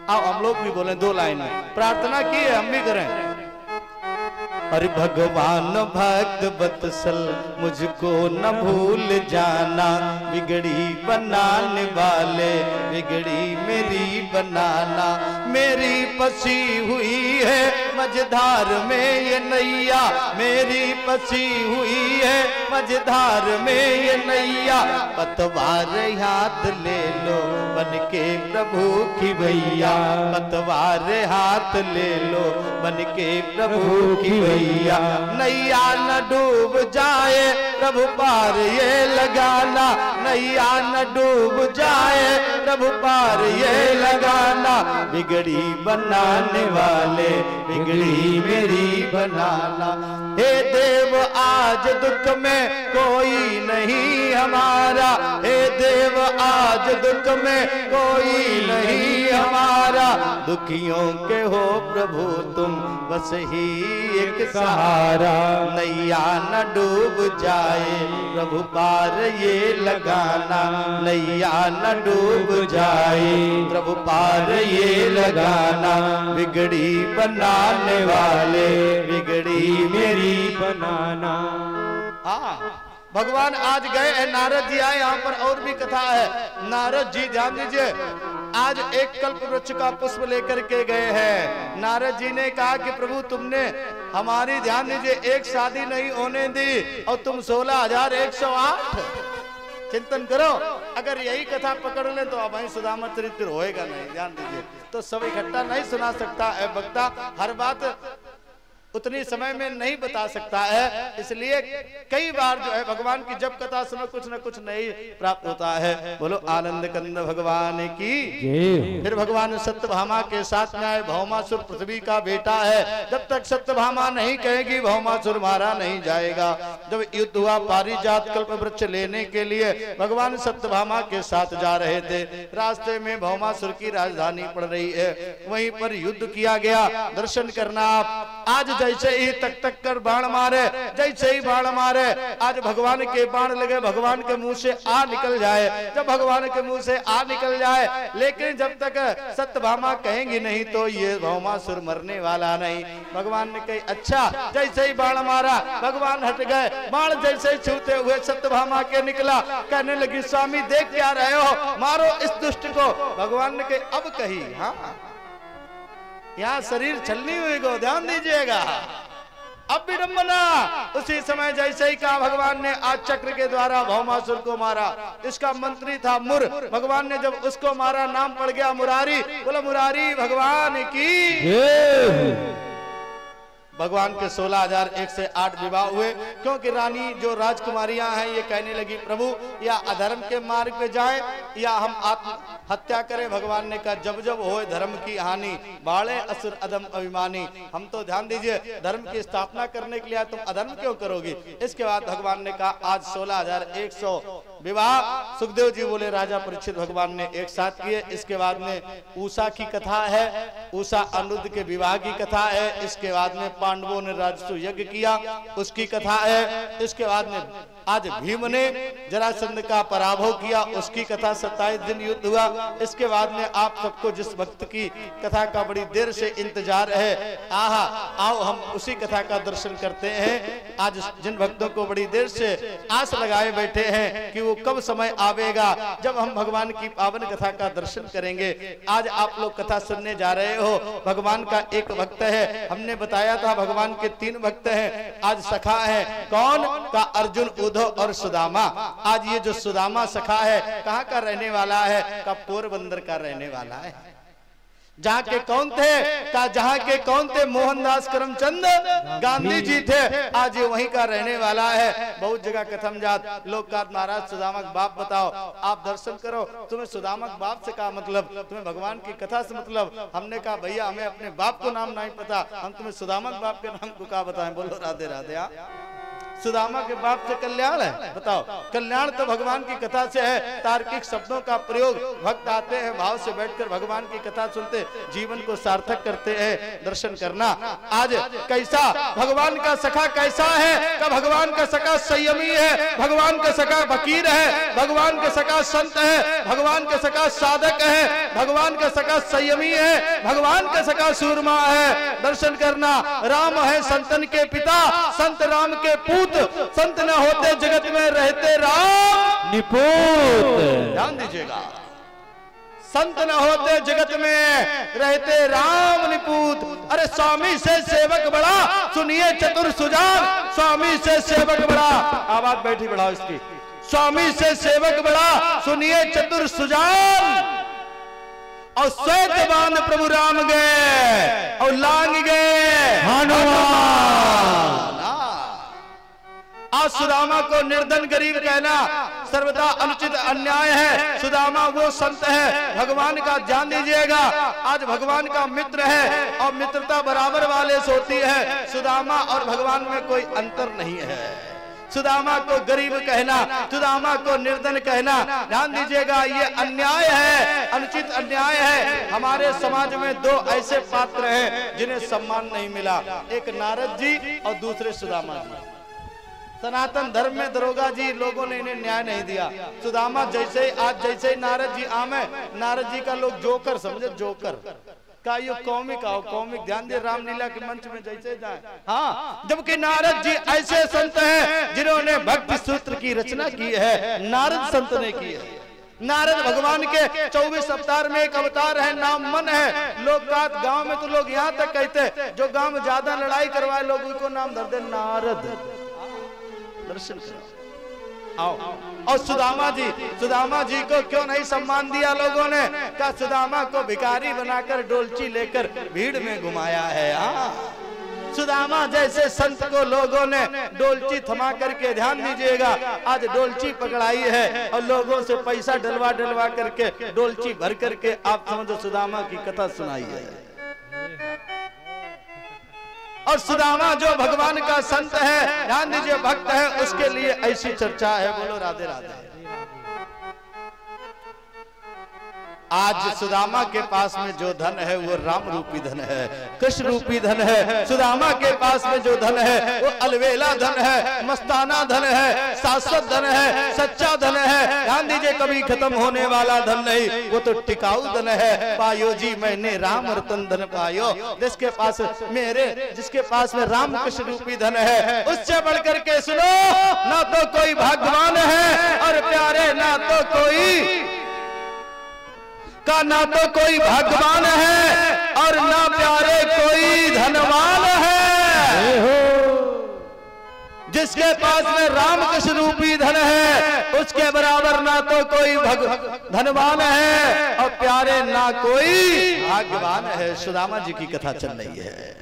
आओ हम लोग भी बोले 2 लाइन में, प्रार्थना की है हम भी करें। अरे भगवान भक्त वत्सल मुझको न भूल जाना, बिगड़ी बनाने वाले बिगड़ी मेरी बनाना। मेरी फंसी हुई है मझधार में ये नैया, मेरी फंसी हुई है मझधार में ये नैया। पतवार हाथ ले लो बन के प्रभु की भैया, पतवार हाथ ले लो बन के प्रभु की भैया। नैया न डूब जाए प्रभु पार ये लगाना, नैया न डूब जाए प्रभु पार ये लगाना। बिगड़ी बनाने वाले बिगड़ी मेरी बनाना। हे देव आज दुख में कोई नहीं हमारा, हे देव आज दुख में कोई नहीं हमारा। दुखियों के हो प्रभु तुम बस ही एक सहारा। नैया न डूब जाए प्रभु पार ये लगाना, नैया न डूब जाए प्रभु पार ये लगाना। बिगड़ी बनाने वाले बिगड़ी मेरी बनाना। हाँ भगवान आज गए हैं, नारद जी आए, यहाँ पर और भी कथा है। नारद जी ध्यान दीजिए, आज एक कल्प वृक्ष का पुष्प लेकर के गए हैं। नारद जी ने कहा कि प्रभु तुमने हमारी ध्यान दीजिए एक शादी नहीं होने दी और तुम 16,108 चिंतन करो। अगर यही कथा पकड़ ले तो अब सुदामा चरित्र होएगा नहीं। ध्यान दीजिए, तो सब इकट्ठा नहीं सुना सकता है वक्ता, हर बात उतनी समय में नहीं बता सकता है। इसलिए कई बार जो है भगवान की जब कथा सुनो कुछ न कुछ नहीं प्राप्त होता है। बोलो आनंद कंद भगवान की। फिर भगवान सत्यभामा के साथ में आए। भौमासुर पृथ्वी का बेटा है, जब तक सत्यभामा नहीं कहेगी भौमासुर मारा नहीं जाएगा। जब युद्ध हुआ पारिजात कल्प वृक्ष लेने के लिए भगवान सत्यभामा के साथ जा रहे थे, रास्ते में भौमासुर की राजधानी पड़ रही है, वहीं पर युद्ध किया गया। दर्शन करना आप। आज जैसे ही तक तक कर बाण मारे, जैसे ही बाण मारे, आज भगवान के बाण लगे भगवान के मुंह से आ निकल जाए। जब भगवान के मुंह से आ निकल जाए, लेकिन जब तक सत्यभामा कहेंगी नहीं तो ये भौमासुर मरने वाला नहीं। भगवान ने कही अच्छा। जैसे ही बाण मारा भगवान हट गए, बाण जैसे छूते हुए सत्यभामा के निकला। कहने लगी स्वामी देख क्या रहे हो, मारो इस दुष्ट को। भगवान ने कही अब कही। हाँ यहाँ शरीर छलनी हुई को ध्यान दीजिएगा। अब विडंबना। उसी समय जैसे ही कहा भगवान ने आज चक्र के द्वारा भौमासुर को मारा। इसका मंत्री था मुर। भगवान ने जब उसको मारा नाम पड़ गया मुरारी। बोला मुरारी भगवान की। भगवान के 16,108 विवाह हुए, क्योंकि रानी जो राजकुमारियां हैं ये कहने लगी प्रभु या अधर्म के मार्ग पे जाए या हम आत्महत्या करें। भगवान ने कहा जब जब होए धर्म की हानि, बाड़े असुर अधम अभिमानी। हम तो ध्यान दीजिए धर्म की स्थापना करने के लिए तुम अधर्म क्यों करोगी। इसके बाद भगवान ने कहा आज 16,100 विवाह। सुखदेव जी बोले राजा परीक्षित भगवान ने एक साथ किए। इसके बाद में उषा की कथा है, उषा अनिरुद्ध के विवाह की कथा है। इसके बाद में पांडवों ने राजसू यज्ञ किया, उसकी कथा है। इसके बाद में आज भीम ने जरासंध का पराभव किया, उसकी कथा 27 दिन युद्ध हुआ। इसके बाद में आप सबको जिस भक्त की कथा का बड़ी देर से इंतजार है, आहा आओ हम उसी कथा का दर्शन करते हैं। आज जिन भक्तों को बड़ी देर से आस लगाए बैठे हैं कि वो कब समय आवेगा जब हम भगवान की पावन कथा का दर्शन करेंगे। आज आप लोग कथा सुनने जा रहे हो। भगवान का एक भक्त है, हमने बताया था भगवान के 3 भक्त हैं। आज सखा है कौन का अर्जुन, उद्धव और सुदामा। आज ये जो सुदामा सखा है कहाँ का रहने वाला है, का पोरबंदर का रहने वाला है। जहाँ के कौन थे, का जहाँ के कौन थे, मोहनदास करमचंद गांधी जी थे। आज ये वहीं का रहने वाला है। बहुत जगह कथम जात लोग का महाराज सुदामक बाप बताओ। आप दर्शन करो, तुम्हें सुदामक बाप से क्या मतलब, तुम्हें भगवान की कथा से मतलब। हमने कहा भैया हमें अपने बाप को नाम नहीं पता, हम तुम्हें सुदामक बाप के नाम को क्या बताएं। बोलो राधे राधे। सुदामा के बाप से कल्याण है? बताओ, कल्याण तो भगवान की कथा से है। तार्किक शब्दों का प्रयोग, भक्त आते हैं भाव से बैठकर भगवान की कथा सुनते, जीवन को सार्थक करते हैं। दर्शन करना आज कैसा भगवान का सखा कैसा है? का भगवान का सखा संयमी है, भगवान का सखा फकीर है, भगवान का सखा संत है, भगवान का सखा साधक है, भगवान का सखा संयमी है, भगवान का सखा सूरमा है। दर्शन करना, राम है संतन के पिता, संत राम के पूत, संत न होते जगत में रहते राम निपुत। ध्यान दीजिएगा, संत न होते जगत में रहते राम निपुत। अरे स्वामी से सेवक बड़ा, सुनिए चतुर सुजान, स्वामी से सेवक बड़ा। आवाज बैठी बढ़ाओ इसकी। स्वामी से सेवक बड़ा, सुनिए चतुर सुजान। और श्वेतवान प्रभु राम गए और लांग गए हनुमान। आज सुदामा को निर्धन गरीब कहना सर्वदा अनुचित अन्याय है। सुदामा वो संत है, भगवान का जान दीजिएगा। आज भगवान का मित्र है और मित्रता बराबर वाले से होती है। सुदामा और भगवान में कोई अंतर नहीं है। सुदामा को गरीब कहना, सुदामा को निर्धन कहना, ध्यान दीजिएगा, ये अन्याय है, अनुचित अन्याय है। हमारे समाज में दो ऐसे पात्र हैं जिन्हें सम्मान नहीं मिला, एक नारद जी और दूसरे सुदामा जी। सनातन धर्म में दरोगा जी लोगों ने इन्हें न्याय नहीं दिया। सुदामा जैसे आज जैसे नारद जी आमे, नारद जी का लोग जोकर समझे, जोकर का ये कॉमिक आओ कॉमिक। ध्यान दे, रामलीला के मंच में जैसे जाए। हाँ, जबकि नारद जी ऐसे संत हैं जिन्होंने भक्ति सूत्र की रचना की है, नारद संत ने की है। नारद भगवान के 24 अवतार में एक अवतार है, नाम मन है। लोग गांव में तो लोग यहाँ तक कहते, जो गांव में ज्यादा लड़ाई करवाए लोग उनको नाम धर दे नारद। दर्शन करो, आओ। और सुदामा जी को क्यों नहीं सम्मान दिया लोगों ने? क्या सुदामा को भिखारी बनाकर डोलची लेकर भीड़ में घुमाया है। सुदामा जैसे संत को लोगों ने डोलची थमा करके, ध्यान दीजिएगा, आज डोलची पकड़ाई है और लोगों से पैसा डलवा करके डोलची भर करके आप समझो सुदामा की कथा सुनाई है। और सुदामा जो भगवान का संत है, ध्यान दीजिए, भक्त है, उसके लिए ऐसी चर्चा है। बोलो राधे राधे। आज सुदामा के पास में जो धन है वो राम रूपी धन है, कृष्ण रूपी धन है। सुदामा के पास में जो धन है वो अलवेला धन है, मस्ताना धन है, शाश्वत धन है, सच्चा धन है। ध्यान दीजिए, कभी खत्म होने वाला धन नहीं, वो तो टिकाऊ धन है। पायो जी मैंने राम रतन धन पायो, जिसके पास में राम कृष्ण रूपी धन है, उससे बढ़कर के सुनो, ना तो कोई भाग्यवान है और प्यारे, ना तो कोई का, ना तो कोई भगवान है और ना प्यारे कोई धनवान है। जिसके पास में राम कृष्ण रूपी धन है, उसके बराबर ना तो कोई धनवान है और प्यारे ना कोई भाग्यवान है। सुदामा जी की कथा चल रही है।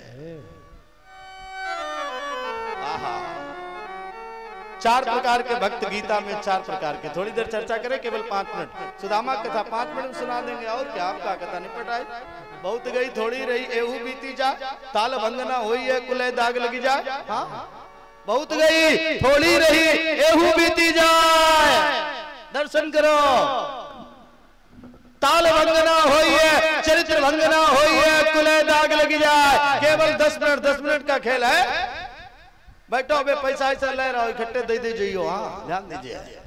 चार प्रकार के भक्त गीता में, चार प्रकार के। थोड़ी देर चर्चा करें, केवल 5 मिनट। सुदामा कथा 5 मिनट में सुना देंगे। और क्या आपका कथा निपट आई? बहुत गई थोड़ी रही, एहू बीती जा, ताल भंगना हुई है, कुले दाग लगी जाए। हाँ, बहुत गई थोड़ी रही, एहू बीती जाए। दर्शन करो, ताल भंगना हुई है, चरित्र भंगना हुई है, कुले दाग लगी जाए। केवल 10 मिनट का खेल है। बैठो, अबे पैसा ऐसा ले रहा हो, इकट्ठे दे दे जाइयो। हाँ, ध्यान दीजिए।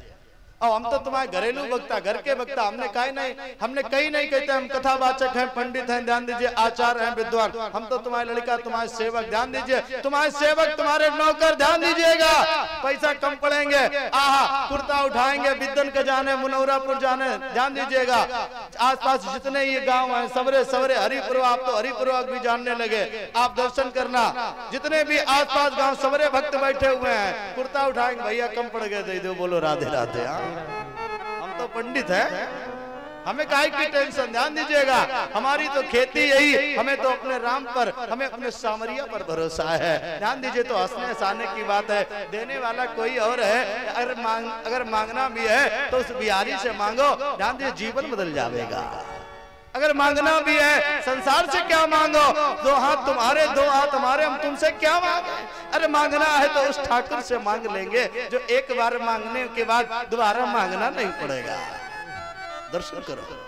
और हम तो तुम्हारे घरेलू वक्ता, घर के वक्ता, हमने कहीं नहीं कहते हम कथावाचक हैं, पंडित हैं, ध्यान दीजिए, आचार्य हैं, विद्वान। हम तो तुम्हारे लड़का, तुम्हारे सेवक, ध्यान दीजिए, तुम्हारे सेवक, तुम्हारे नौकर, ध्यान दीजिएगा। पैसा कम पड़ेंगे, आहा, कुर्ता उठाएंगे, बिद्दन के जाने, मुनौरापुर जाने, ध्यान दीजिएगा। आसपास जितने ये गाँव हैं, सवरे हरिपुर, आप तो हरिपुर भी जानने लगे। आप दर्शन करना, जितने भी आसपास गाँव सवरे भक्त बैठे हुए हैं, कुर्ता उठाएंगे, भैया कम पड़ गए, दे दो। बोलो राधे राधे। हम तो पंडित हैं, हमें काहे की टेंशन। ध्यान दीजिएगा, हमारी तो खेती यही, हमें तो अपने राम पर, हमें अपने सामरिया पर भरोसा है। ध्यान दीजिए, तो हंसने हंसाने की बात है, देने वाला कोई और है। अगर मांगना भी है तो उस बिहारी से मांगो, ध्यान दीजिए, जीवन बदल जाएगा। अगर मांगना भी है संसार से क्या मांगो, दो हाथ तुम्हारे दो हाथ हमारे, हम तुमसे क्या मांगे। अरे मांगना है तो उस ठाकुर से मांग लेंगे जो एक बार मांगने के बाद दोबारा मांगना नहीं पड़ेगा। दर्शन करो।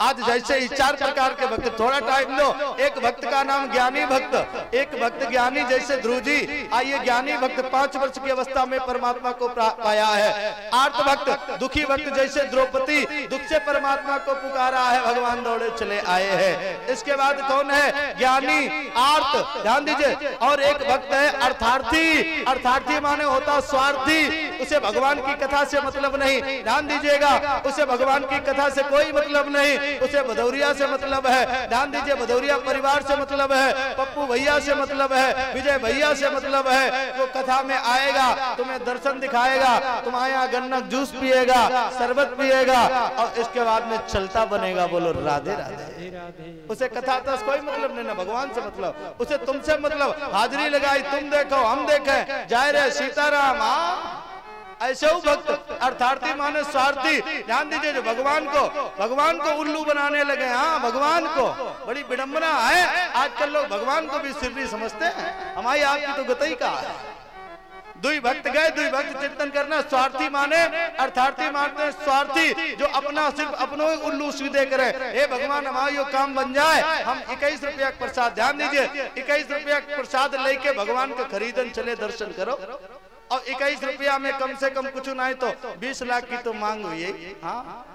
आज जैसे ही 4 प्रकार के भक्त, थोड़ा टाइम लो। एक भक्त का नाम ज्ञानी भक्त, एक भक्त ज्ञानी जैसे ध्रुव जी। आइए, ज्ञानी भक्त 5 वर्ष की अवस्था में परमात्मा को पाया है। आर्त भक्त, दुखी भक्त जैसे द्रौपदी, दुख से परमात्मा को पुकारा है, भगवान दौड़े चले आए हैं। इसके बाद कौन है? ज्ञानी, आर्त, ध्यान दीजिए। और एक भक्त है अर्थार्थी। अर्थार्थी माने होता स्वार्थी, उसे भगवान की कथा से मतलब नहीं। ध्यान दीजिएगा, उसे भगवान की कथा से कोई मतलब नहीं, उसे भदौरिया से मतलब है। ध्यान दीजिए, भदौरिया परिवार से मतलब है, पप्पू भैया से मतलब है, विजय भैया से मतलब है। वो कथा में आएगा, तुम्हें दर्शन दिखाएगा, तुम्हारे यहाँ गन्ना जूस पिएगा, शरबत पिएगा, और इसके बाद में चलता बनेगा। बोलो राधे राधे। उसे कथा तो कोई मतलब नहीं ना, भगवान से मतलब, उसे तुमसे मतलब। हाजिरी लगाई, तुम देखो हम देखें, जय रे सीताराम। ऐसे वो भक्त अर्थार्थी माने स्वार्थी। ध्यान दीजिए, जो भगवान को उल्लू बनाने लगे। हाँ, भगवान को बड़ी विडंबना है, आजकल लोग भगवान को भी सिर्री समझते हैं। हमारी आपकी तो गतई का है। दुई भक्त गए, दुई भक्त चिंतन करना। स्वार्थी माने अर्थार्थी मानते स्वार्थी, जो अपना सिर्फ अपनों ही उल्लू सीधे करे। हे भगवान, हमारा यो काम बन जाए, हम 21 रुपया प्रसाद, ध्यान दीजिए, 21 रुपया प्रसाद लेके भगवान को खरीदन चले, दर्शन करो। और 21 रुपया में कम से कम कुछ नहीं तो 20 लाख की तो मांग हुई है। हाँ,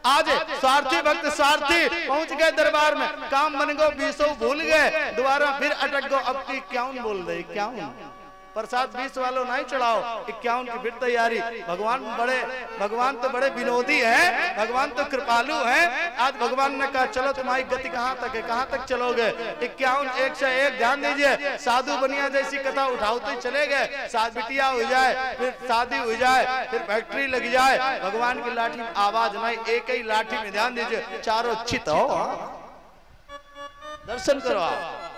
आज स्वार्थी भक्त स्वार्थी पहुंच गए दरबार में, काम बन गो, 20 भूल गए, दोबारा फिर अटक गो। अब की 51 बोल रहे, 51 प्रसाद 20 वालों नहीं चढ़ाओ, 51 की फिर तैयारी। भगवान तो बड़े विनोदी हैं, भगवान तो कृपालु हैं। आज भगवान ने कहा चलो तुम्हारी गति कहाँ तक है, कहाँ तक चलोगे? 51 1 से 1। ध्यान दीजिए, साधु बनिया जैसी कथा उठाओते ही चले गए। बिटिया हो जाए, फिर शादी हो जाए, फिर फैक्ट्री लग जाए, भगवान की लाठी में आवाज नहीं, एक ही लाठी में। ध्यान दीजिए, चारों चित हो। दर्शन करो आप।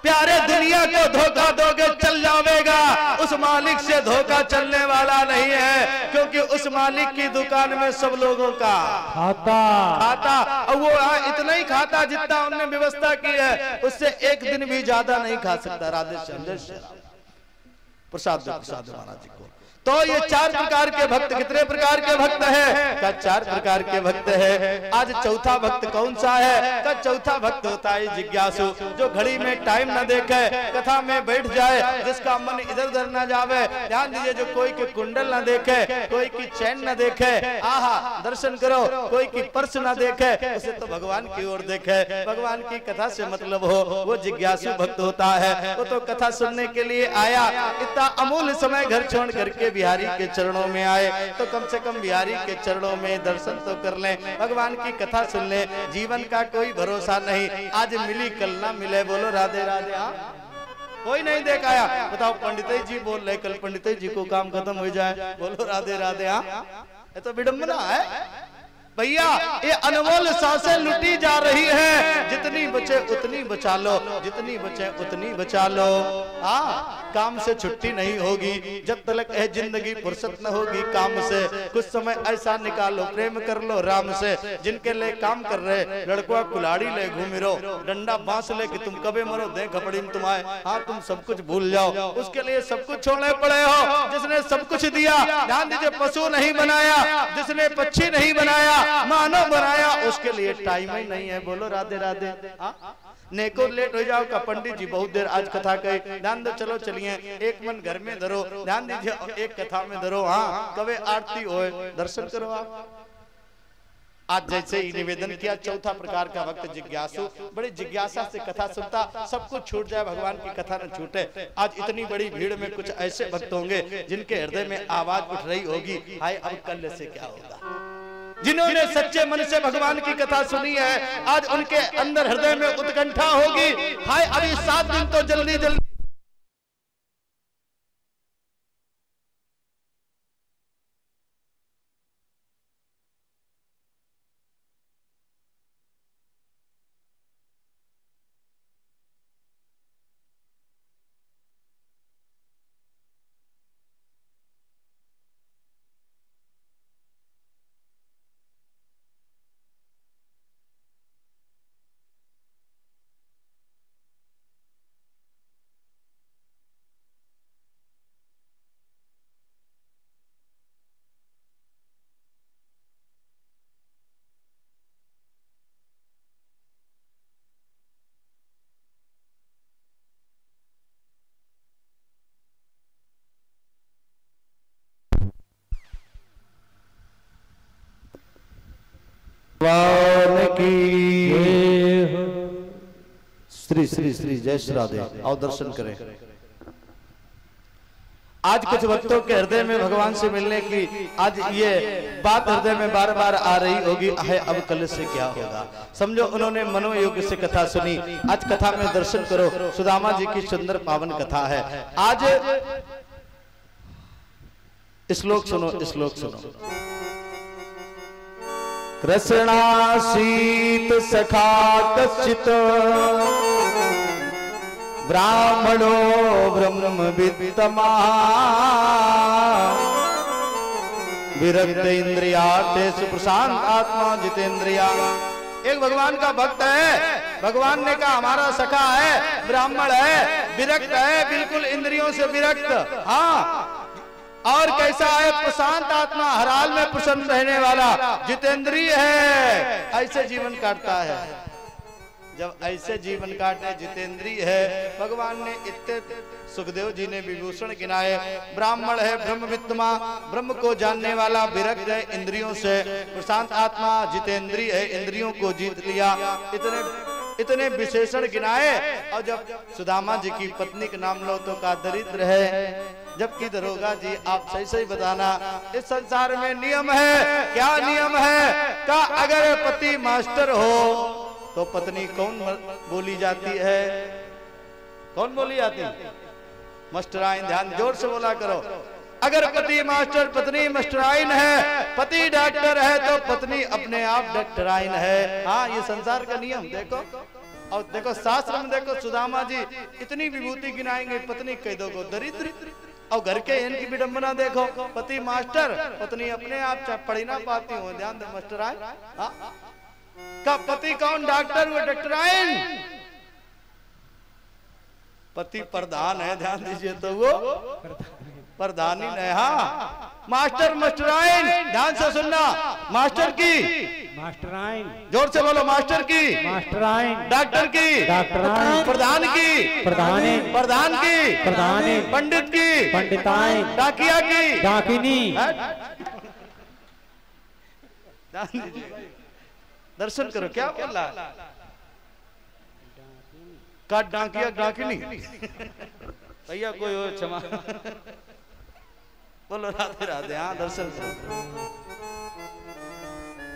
प्यारे, दुनिया को धोखा दोगे चल जावेगा, उस मालिक से धोखा चलने वाला नहीं है, क्योंकि उस मालिक की दुकान में सब लोगों का खाता। और वो इतना ही खाता जितना उन्होंने व्यवस्था की है, उससे एक दिन भी ज्यादा नहीं खा सकता। राधे श्याम, प्रसाद महाराज जी को। तो ये 4 प्रकार के भक्त, कितने प्रकार के भक्त है? का 4 प्रकार के भक्त है। आज चौथा भक्त कौन सा है? का चौथा भक्त होता है जिज्ञासु, जो घड़ी में टाइम न देखे, कथा में बैठ जाए, जिसका मन इधर उधर न जावे। ध्यान दीजिए, जो कोई की कुंडल न देखे, कोई की चैन न देखे, आहा दर्शन करो, कोई की पर्स न देखे, उसे तो भगवान की ओर देखे, भगवान की कथा से मतलब हो, वो जिज्ञासु भक्त होता है। वो तो कथा सुनने के लिए आया, इतना अमूल्य समय घर छोड़ करके बिहारी के चरणों में आए, तो कम से कम बिहारी के चरणों में दर्शन तो कर लें, भगवान की कथा सुन लें। जीवन का कोई भरोसा नहीं, आज मिली कल ना मिले। बोलो राधे राधे। कोई नहीं देख आया, बताओ पंडित जी बोल रहे, कल पंडित जी को काम खत्म हो जाए। बोलो राधे राधे। ये तो विडंबना है भैया, ये अनमोल सांसें लुटी जा रही है। जितनी बचे उतनी बचा लो, जितनी बचे उतनी बचा लो। हाँ, काम से छुट्टी नहीं होगी जब तक है जिंदगी, फुर्सत न होगी काम से। कुछ समय ऐसा निकालो, प्रेम कर लो राम से। जिनके लिए काम कर रहे लड़कों कुलाड़ी ले घूम रो, डंडा बांस ले कि तुम कबे मरो, दे खपड़ी में तुम्हारे। हाँ, तुम सब कुछ भूल जाओ, उसके लिए सब कुछ छोड़ने पड़े हो। जिसने सब कुछ दिया, ध्यान दीजिए, पशु नहीं बनाया, जिसने पक्षी नहीं बनाया, मानव बनाया, उसके लिए टाइम ही नहीं है। बोलो राधे राधे। नेको लेट हो जाओ का पंडित जी बहुत देर आज कथा कही। ध्यान दो, चलो चलिए, एक मन घर में धरो, ध्यान दीजिए, एक कथा में धरो। हाँ, कभी आरती होए, दर्शन करो आप। आज जैसे ही निवेदन किया, चौथा प्रकार का भक्त जिज्ञासु, बड़ी जिज्ञासा से कथा सुनता, सब कुछ छूट जाए, भगवान की कथा न छूटे। आज इतनी बड़ी भीड़ में कुछ ऐसे भक्त होंगे जिनके हृदय में आवाज उठ रही होगी, हाय अब कल से क्या होगा। जिन्होंने सच्चे मन से भगवान की कथा सुनी है, आज उनके अंदर हृदय में उत्कंठा होगी, हाय अभी 7 दिन तो जल्दी जल्दी श्री श्री श्री जय श्री राधे। आओ दर्शन करें। आज कुछ भक्तों के हृदय में भगवान से मिलने की आज ये बात हृदय में बार बार आ रही होगी, है अब कल से क्या होगा। समझो उन्होंने मनोयोग से कथा सुनी, आज कथा में दर्शन करो। सुदामा जी की सुंदर पावन कथा है। आज श्लोक सुनो, श्लोक सुनो। कृष्णासीत सखा कश्चित् ब्राह्मणो ब्रह्मवित्तमा विरक्त इंद्रियार्थेषु प्रशांत आत्मा जितेंद्रिया। एक भगवान का भक्त है, भगवान ने कहा हमारा सखा है, ब्राह्मण है, विरक्त है, बिल्कुल इंद्रियों से विरक्त। हाँ, और कैसा है? प्रशांत आत्मा, हर हाल में प्रसन्न रहने वाला, जितेंद्रिय है। ऐसे जीवन काटता है। जब ऐसे जीवन काटे, जितेंद्रिय है, भगवान ने इतने सुखदेव जी ने विभूषण गिनाए। ब्राह्मण है, ब्रह्मवित्तमा, ब्रह्म को जानने वाला, विरक्त है इंद्रियों से, प्रशांत आत्मा, जितेंद्रिय है, इंद्रियों को जीत लिया। इतने विशेषण गिनाए। और जब सुदामा जी की पत्नी का नाम लो तो का दरिद्र है। जबकि दरोगा जी आप सही सही बताना, इस संसार में नियम है। क्या नियम है? का अगर पति मास्टर हो तो पत्नी कौन बोली जाती है? कौन बोली जाती है? मास्टराइन। ध्यान जोर से बोला करो। अगर पति मास्टर, पत्नी मास्टराइन है, पति डॉक्टर है तो पत्नी अपने आप डॉक्टराइन है। हाँ, ये संसार का नियम। देखो, और देखो शास्त्र में देखो, सुदामा जी इतनी विभूति गिनाएंगे, पत्नी कह दो को दरिद्र। और घर के इनकी विडंबना देखो, पति मास्टर, पत्नी अपने आप पढ़ी ना पाती हो। ध्यान दो, मास्टराइन। हाँ, का पति कौन? डॉक्टर, वो डॉक्टराइन। पति प्रधान है, ध्यान दीजिए, तो वो प्रधानी है। हाँ, मास्टर मास्टराइन। ध्यान से सुनना, मास्टर की मास्टराइन। जोर से बोलो, मास्टर की मास्टराइन। डॉक्टर की डॉक्टराइन। प्रधान की प्रधानी। प्रधान की प्रधानी। पंडित की पंडिताइन। डाकिया की डाकिनी। दर्शन करो, क्या बोला? का डाकिया डाकिनी। भैया कोई हो क्षमा। बोलो राधे राधे। हाँ, दर्शन करो।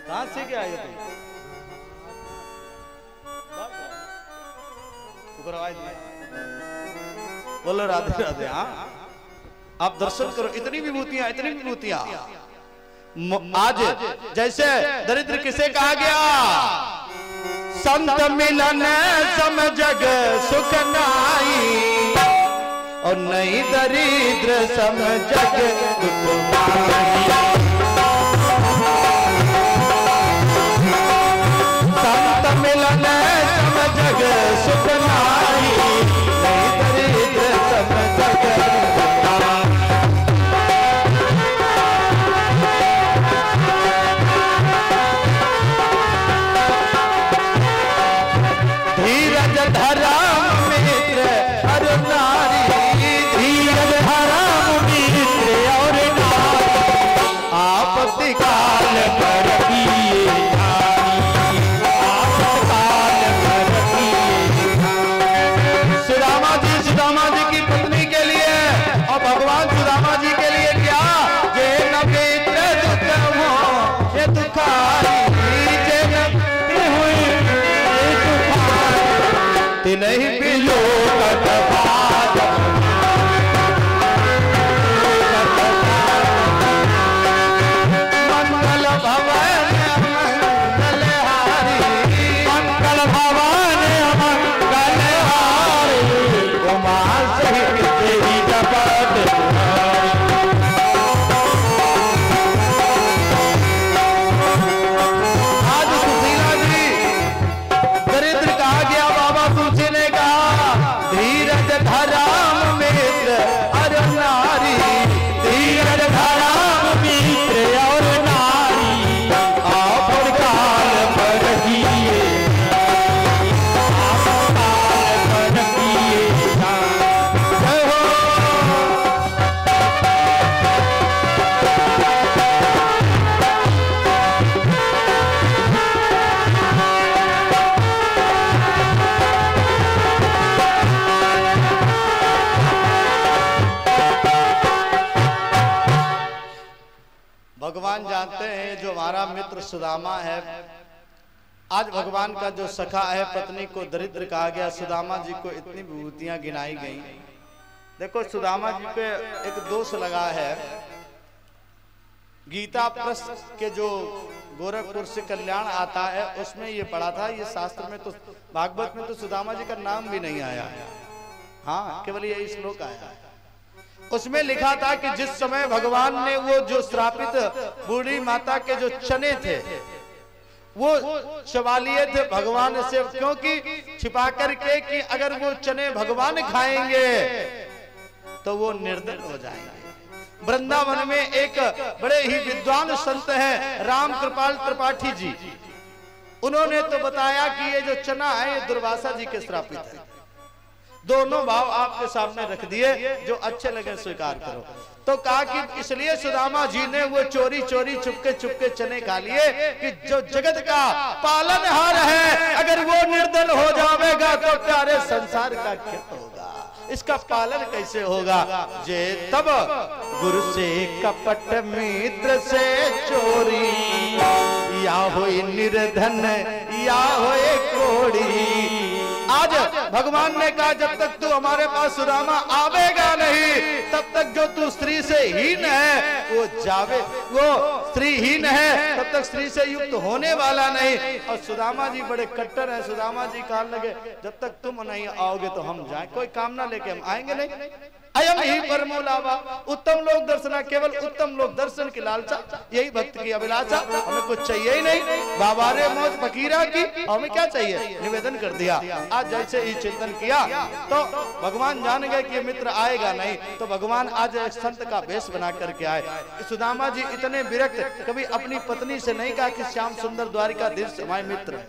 कहां से क्या आए तुम? बोलो राधे राधे। हाँ, आप दर्शन करो। इतनी विभूतियां, इतनी विभूतियां। आज जैसे दरिद्र किसे कहा गया? संत मिलन सम जग सुख नाई, और नहीं दरिद्र सम जग दुख नाई। संत मिलन सम जग सुख नाई, नहीं दरिद्र सम जग दुख नाई। धीरज धर्म मित्र और नारी, धीरज धर्म मित्र और नारी, आपत्ति काल पर किए नारी, आपत्ति काल पर किए नारी। सुदामा जी की पत्नी के लिए और भगवान सुदामा जी के लिए क्या? जे न मित्र दुख हो ये दुखारी, जे न हुई नहीं पिलो मंगल भवन मंगल हारी, मंगल भवन मंगल हारी, उमा सहित तेरी जपत। आज सुशीला जी दरिद्र कहा गया, बाबा तुलसी ने कहा धीरज मित्र सुदामा है। आज भगवान का जो सखा है, पत्नी को दरिद्र कहा गया। सुदामा जी को इतनी विभूतियां गिनाई गई। देखो सुदामा जी पे एक दोष लगा है। गीता प्रेस के जो गोरखपुर से कल्याण आता है उसमें ये पढ़ा था, ये शास्त्र में तो भागवत में तो सुदामा जी का नाम भी नहीं आया है। हाँ, केवल ये श्लोक आया है। उसमें लिखा था कि जिस समय भगवान ने वो जो श्रापित बूढ़ी माता के जो चने थे वो चबा लिए थे भगवान से, क्योंकि छिपा करके कि अगर वो चने भगवान खाएंगे तो वो निर्धन हो जाएंगे। वृंदावन में एक बड़े ही विद्वान संत हैं राम कृपाल त्रिपाठी जी, उन्होंने तो बताया कि ये जो चना है ये दुर्वासा जी के श्रापित है। दोनों भाव आपके सामने रख दिए, जो अच्छे लगे स्वीकार करो। तो कहा कि इसलिए सुदामा जी ने वो चोरी चोरी चुपके चुपके चने खा लिए कि जो जगत का पालनहार है अगर वो निर्धन हो जाएगा तो प्यारे संसार का क्या होगा, इसका पालन कैसे होगा। जे तब गुरु से कपट मित्र से चोरी, या होए निर्धन या होए कोड़ी। आज भगवान ने कहा जब तक तू हमारे पास सुदामा आवेगा नहीं तब तक जो तू स्त्री से हीन है वो जावे, वो स्त्रीहीन है तब तक स्त्री से युक्त होने वाला नहीं। और सुदामा जी बड़े कट्टर हैं। सुदामा जी कहने लगे जब तक तुम नहीं आओगे तो हम जाए, कोई कामना लेके हम आएंगे नहीं। अयम ही परमो लाभा, उत्तम लोक दर्शना, केवल उत्तम लोक दर्शन की लालसा, यही भक्त की अभिलाषा। हमें कुछ चाहिए ही नहीं, बाबा रे मौज फकीरा की, हमें क्या चाहिए, निवेदन कर दिया। आज जैसे ही चिंतन किया तो भगवान जान गए कि ये मित्र आएगा नहीं, तो भगवान आज संत का वेश बना करके आए। सुदामा जी इतने विरक्त, कभी अपनी पत्नी से नहीं कहा कि श्याम सुंदर द्वारिकाधीश हमारे मित्र,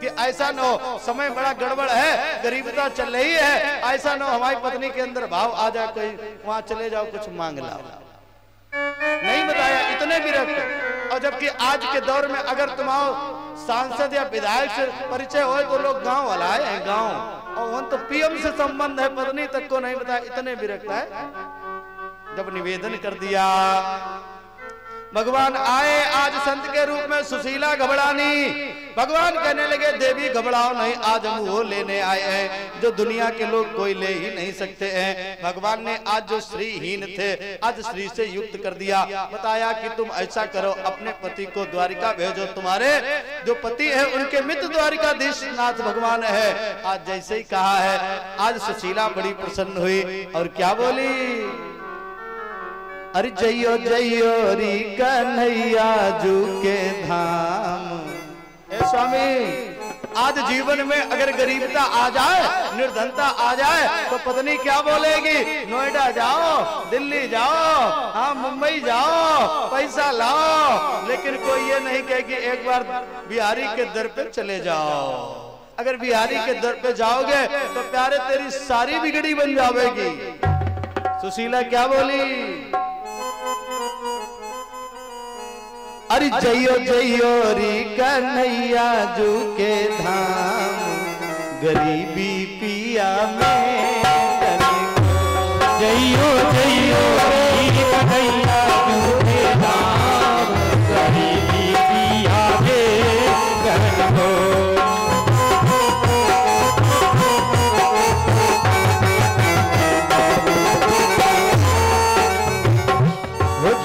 कि ऐसा न हो समय बड़ा गड़बड़ है, गरीबता चल रही है, ऐसा न हो हमारी पत्नी के अंदर भाव आ जाए, कोई वहां चले जाओ कुछ मांग लाओ, नहीं बताया, इतने विरक्त। और जबकि आज के दौर में अगर तुम्हारा सांसद या विधायक से परिचय हो तो लोग गांव वाला है, गांव, और वहां तो पीएम से संबंध है, पत्नी तक को नहीं बताया, इतने विरक्त है। जब निवेदन कर दिया भगवान आए आज संत के रूप में, सुशीला घबरानी। भगवान कहने लगे देवी घबराओ नहीं, आज हम वो लेने आए हैं जो दुनिया के लोग कोई ले ही नहीं सकते हैं। भगवान ने आज जो श्रीहीन थे आज श्री से युक्त कर दिया। बताया कि तुम ऐसा करो, अपने पति को द्वारिका भेजो, तुम्हारे जो पति है उनके मित्र द्वारिकाधीश नाथ भगवान है। आज जैसे ही कहा है आज सुशीला बड़ी प्रसन्न हुई और क्या बोली, अरे जइयो जइयो री कन्हैया जू के धाम। ए स्वामी, आज जीवन में अगर गरीबता आ जाए, निर्धनता आ जाए तो पत्नी क्या बोलेगी, नोएडा जाओ, दिल्ली जाओ, हाँ मुंबई जाओ, पैसा लाओ, लेकिन कोई ये नहीं कहे कि एक बार बिहारी के दर पे चले जाओ। अगर बिहारी के दर पे जाओगे तो प्यारे तेरी सारी बिगड़ी बन जाएगी। सुशीला क्या बोली, अरे जइयो जइयो री कन्हैया जू के धाम, गरीबी पिया में जइयो जइयो री कन्हैया जू के धाम, गरीबी पिया में गन हो।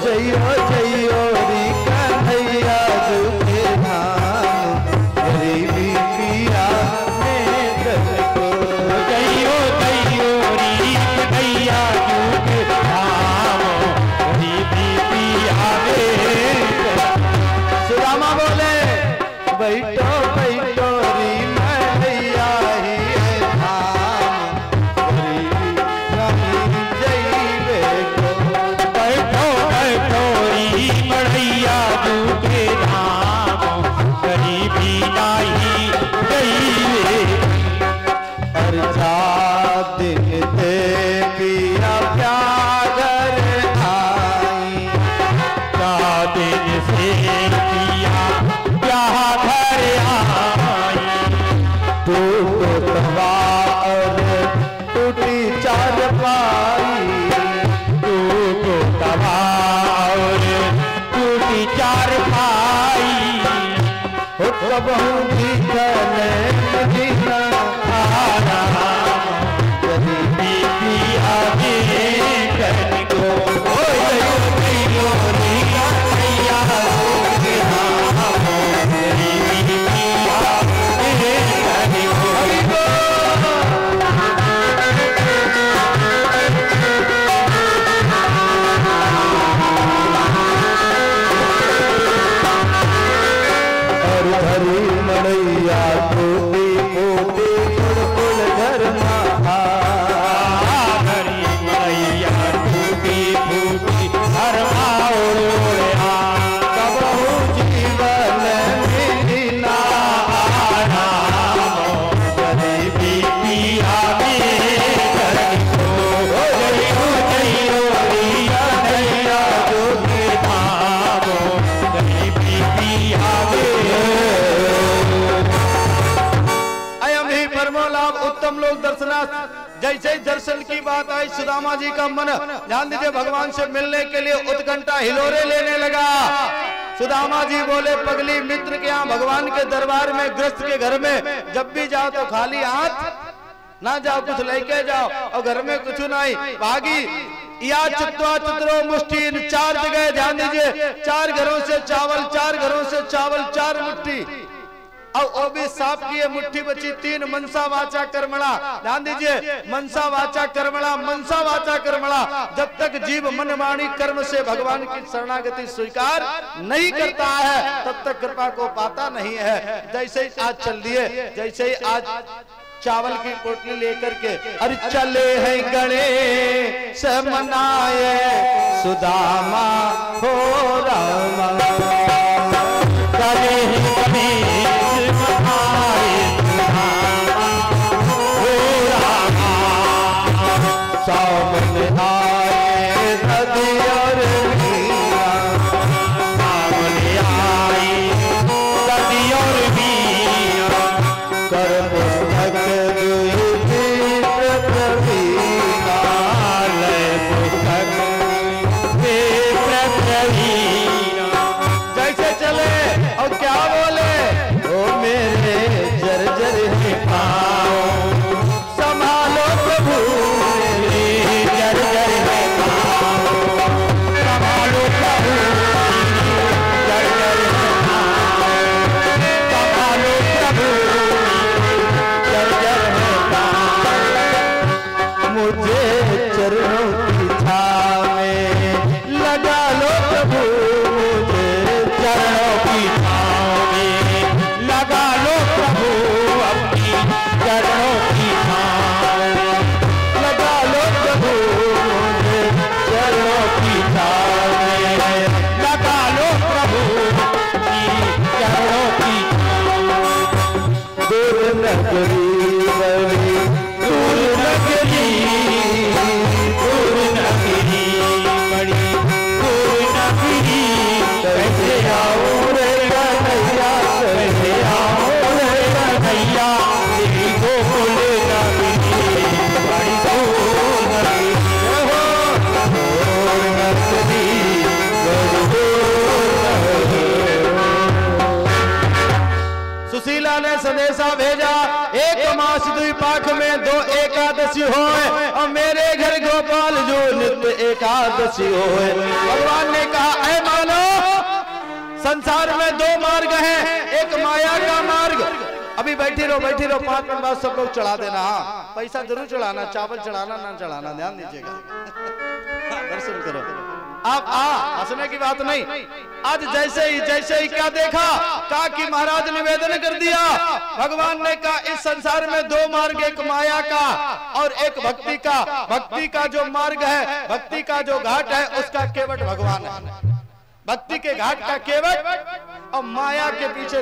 जइयो जइयो री कन्हैया जू के धाम, गरीबी पिया में गन हो। जइयो जइयो री कन्हैया जू के धाम, पिया में उत्तम लोग दर्शनार्थ। जैसे ही दर्शन की बात आई सुदामा जी का मन ध्यान दीजिए भगवान से मिलने के लिए उत्कंठा हिलोरे लेने लगा। सुदामा जी बोले पगली मित्र के यहाँ भगवान के दरबार में गृहस्थ के घर में जब भी जाओ तो खाली हाथ ना जाओ, कुछ लेके जाओ और घर में कुछ नहीं। भागी या चित्वा चित्रो मुष्टि, चार जगह ध्यान दीजिए, 4 घरों से चावल, 4 घरों से चावल, 4 मुट्ठी और वो भी साफ किए, मुट्ठी बची 3 मनसा वाचा कर्मणा। ध्यान दीजिए मनसा वाचा कर्मणा, मनसा वाचा कर्मणा। जब तक जीव मन वाणी कर्म से भगवान की शरणागति स्वीकार नहीं करता है तब तक कृपा को पाता नहीं है। जैसे ही आज चल दिए, जैसे ही आज चावल की पोटली लेकर के अरे चले हैं गणेश मनाए सुदामा हो रामा, चले हैं गणेश मनाए सुदामा हो रामा, सामने आए नदी और मीरा, सामने आए नदी और मीरा, कर पुस्तक जैसे चले और क्या बोले, ओ मेरे जर्जर है पाँव संभालो प्रभु, मेरे जर्जर है पाँव संभालो प्रभु, जर्जर है पाँव संभालो प्रभु, जर्जर है पाँव, मुझे चरणों की छाव में लगा लो प्रभु, मुझे चरणों की छाव में लगा लो प्रभु, अपनी चरणों की छाव लगा लो प्रभु, मुझे चरणों की छाव में लगा लो प्रभु, अपनी चरणों की छाव। दूर नगरी बड़ी दूर नगरी, दूर नगरी बड़ी दूर नगरी, कैसे आऊं रे कन्हैया, कैसे आऊं रे कन्हैया, तेरी गोकुल नगरी बड़ी दूर नगरी, दूर नगरी बड़ी दूर नगरी। सुशीला ने संदेशा भेजा, 1 मास 2 पाख में 2 एकादशी होए और मेरे घर गोपाल जो नित्य एकादशी होए। भगवान ने कहा ऐ मानो संसार में 2 मार्ग हैं, एक माया का मार्ग। अभी बैठी रहो 5 मिनट बाद सब लोग चढ़ा देना। हाँ पैसा जरूर चढ़ाना, चावल चढ़ाना ना चढ़ाना ध्यान दीजिएगा। दर्शन करो आप हंसने की बात नहीं। आज जैसे ही क्या देखा, कहा कि महाराज निवेदन कर दिया। भगवान ने कहा इस संसार में 2 मार्ग, एक माया का और एक भक्ति का। भक्ति का जो मार्ग है, भक्ति का जो घाट है उसका केवट भगवान है। भक्ति के घाट का केवट और माया के पीछे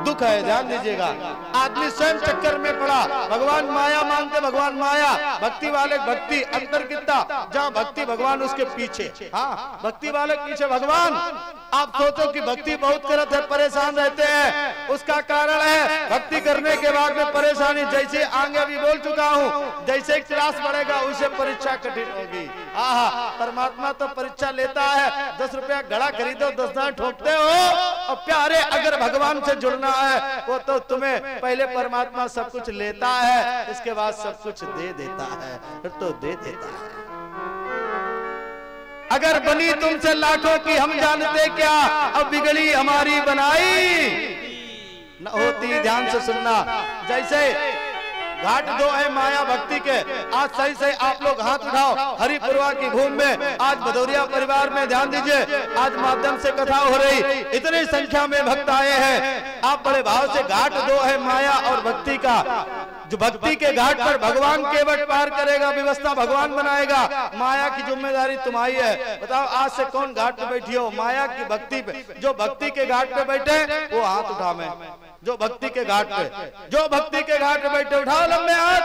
दुख है। ध्यान दीजिएगा, आदमी स्वयं चक्कर में पड़ा। भगवान माया मानते, भगवान माया, भक्ति वाले भक्ति अंतर कितना, जहाँ भक्ति भगवान उसके पीछे। हाँ भक्ति वाले पीछे भगवान। आप सोचो कि भक्ति बहुत करते हैं, परेशान रहते हैं, उसका कारण है भक्ति करने के बाद में परेशानी। जैसे आगे अभी बोल चुका हूँ, जैसे क्लास बढ़ेगा उसे परीक्षा कठिन होगी। परमात्मा तो परीक्षा लेता है। 10 रुपया घड़ा खरीदो, 10 दांव ठोकते हो। और प्यारे अगर भगवान से जुड़ना है वो तो तुम्हें पहले परमात्मा सब कुछ लेता है, इसके बाद सब कुछ दे देता है, फिर तो दे देता है। अगर बनी तुमसे लाखों की हम जानते क्या, अब बिगड़ी हमारी बनाई न होती। ध्यान से सुनना। जैसे घाट 2 है माया भक्ति के। आज सही आप लोग हाथ उठाओ। हरिपुरवा की भूमि में आज भदौरिया परिवार में ध्यान दीजिए, आज माध्यम से कथा हो रही, इतनी संख्या में भक्त आए हैं। आप बड़े भाव से, घाट 2 है माया और भक्ति का। जो भक्ति के घाट पर भगवान केवट पार करेगा, व्यवस्था भगवान बनाएगा, माया की जिम्मेदारी तुम्हारी है। बताओ आज से कौन घाट पे बैठी हो, माया की भक्ति पे। जो भक्ति के घाट पे बैठे वो हाथ उठा में जो भक्ति के घाट पे, जो भक्ति के घाट पे बैठे, उठाओ लंबे हाथ।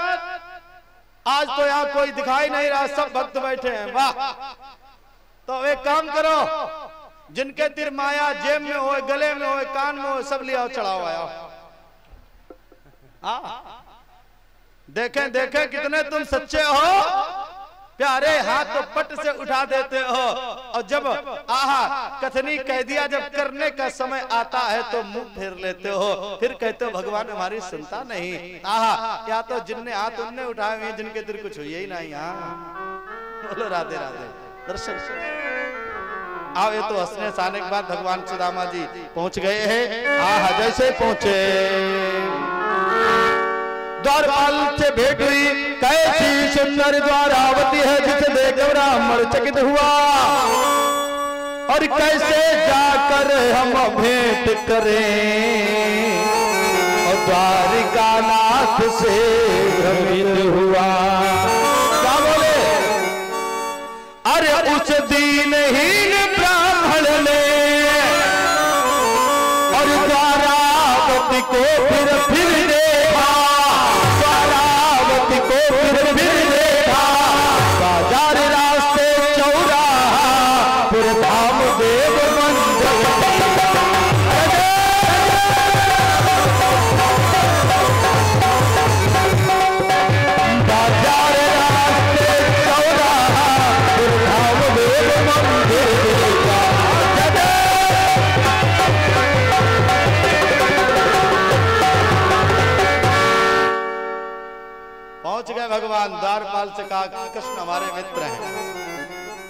आज तो यहाँ कोई दिखाई नहीं रहा, सब भक्त बैठे हैं। वाह। तो एक काम करो, जिनके तिर माया जेब में हो, गले में हो, कान में हो, सब लिया चढ़ाओ। आया देखें देखें कितने तुम सच्चे हो प्यारे। हाथ तो पट से उठा देते हो, और जब आहा कथनी कह दिया, जब करने का समय आता है तो मुंह फेर लेते हो, फिर कहते हो भगवान हमारी सुनता नहीं। आहा, या तो जिनने हाथ उनने उठाए हुए, जिनके दिल कुछ हुई ही नहीं। बोलो राधे राधे। दर्शन आओ, ये तो हंसने साने के बाद भगवान सुदामा जी पहुंच गए हैं। आहा, जैसे पहुंचे द्वारपाल से भेंट हुई, कैसी सुंदर द्वारावती है, जिसे देख ब्राह्मण चकित हुआ। और कैसे जाकर हम भेंट करें, और द्वारिका नाथ से भ्रमित हुआ। क्या बोले? अरे उस दीनहीन ब्राह्मण ने और द्वारावती को फिर देखा, फिर देखा, बाजार रास्ते चौराहा, फिर धाम देव मंदिर। बाजार रास्ते चौराहा, फिर धाम देव मंदिर। पहुंच गए भगवान। द्वारपाल से कहा कृष्ण हमारे मित्र हैं।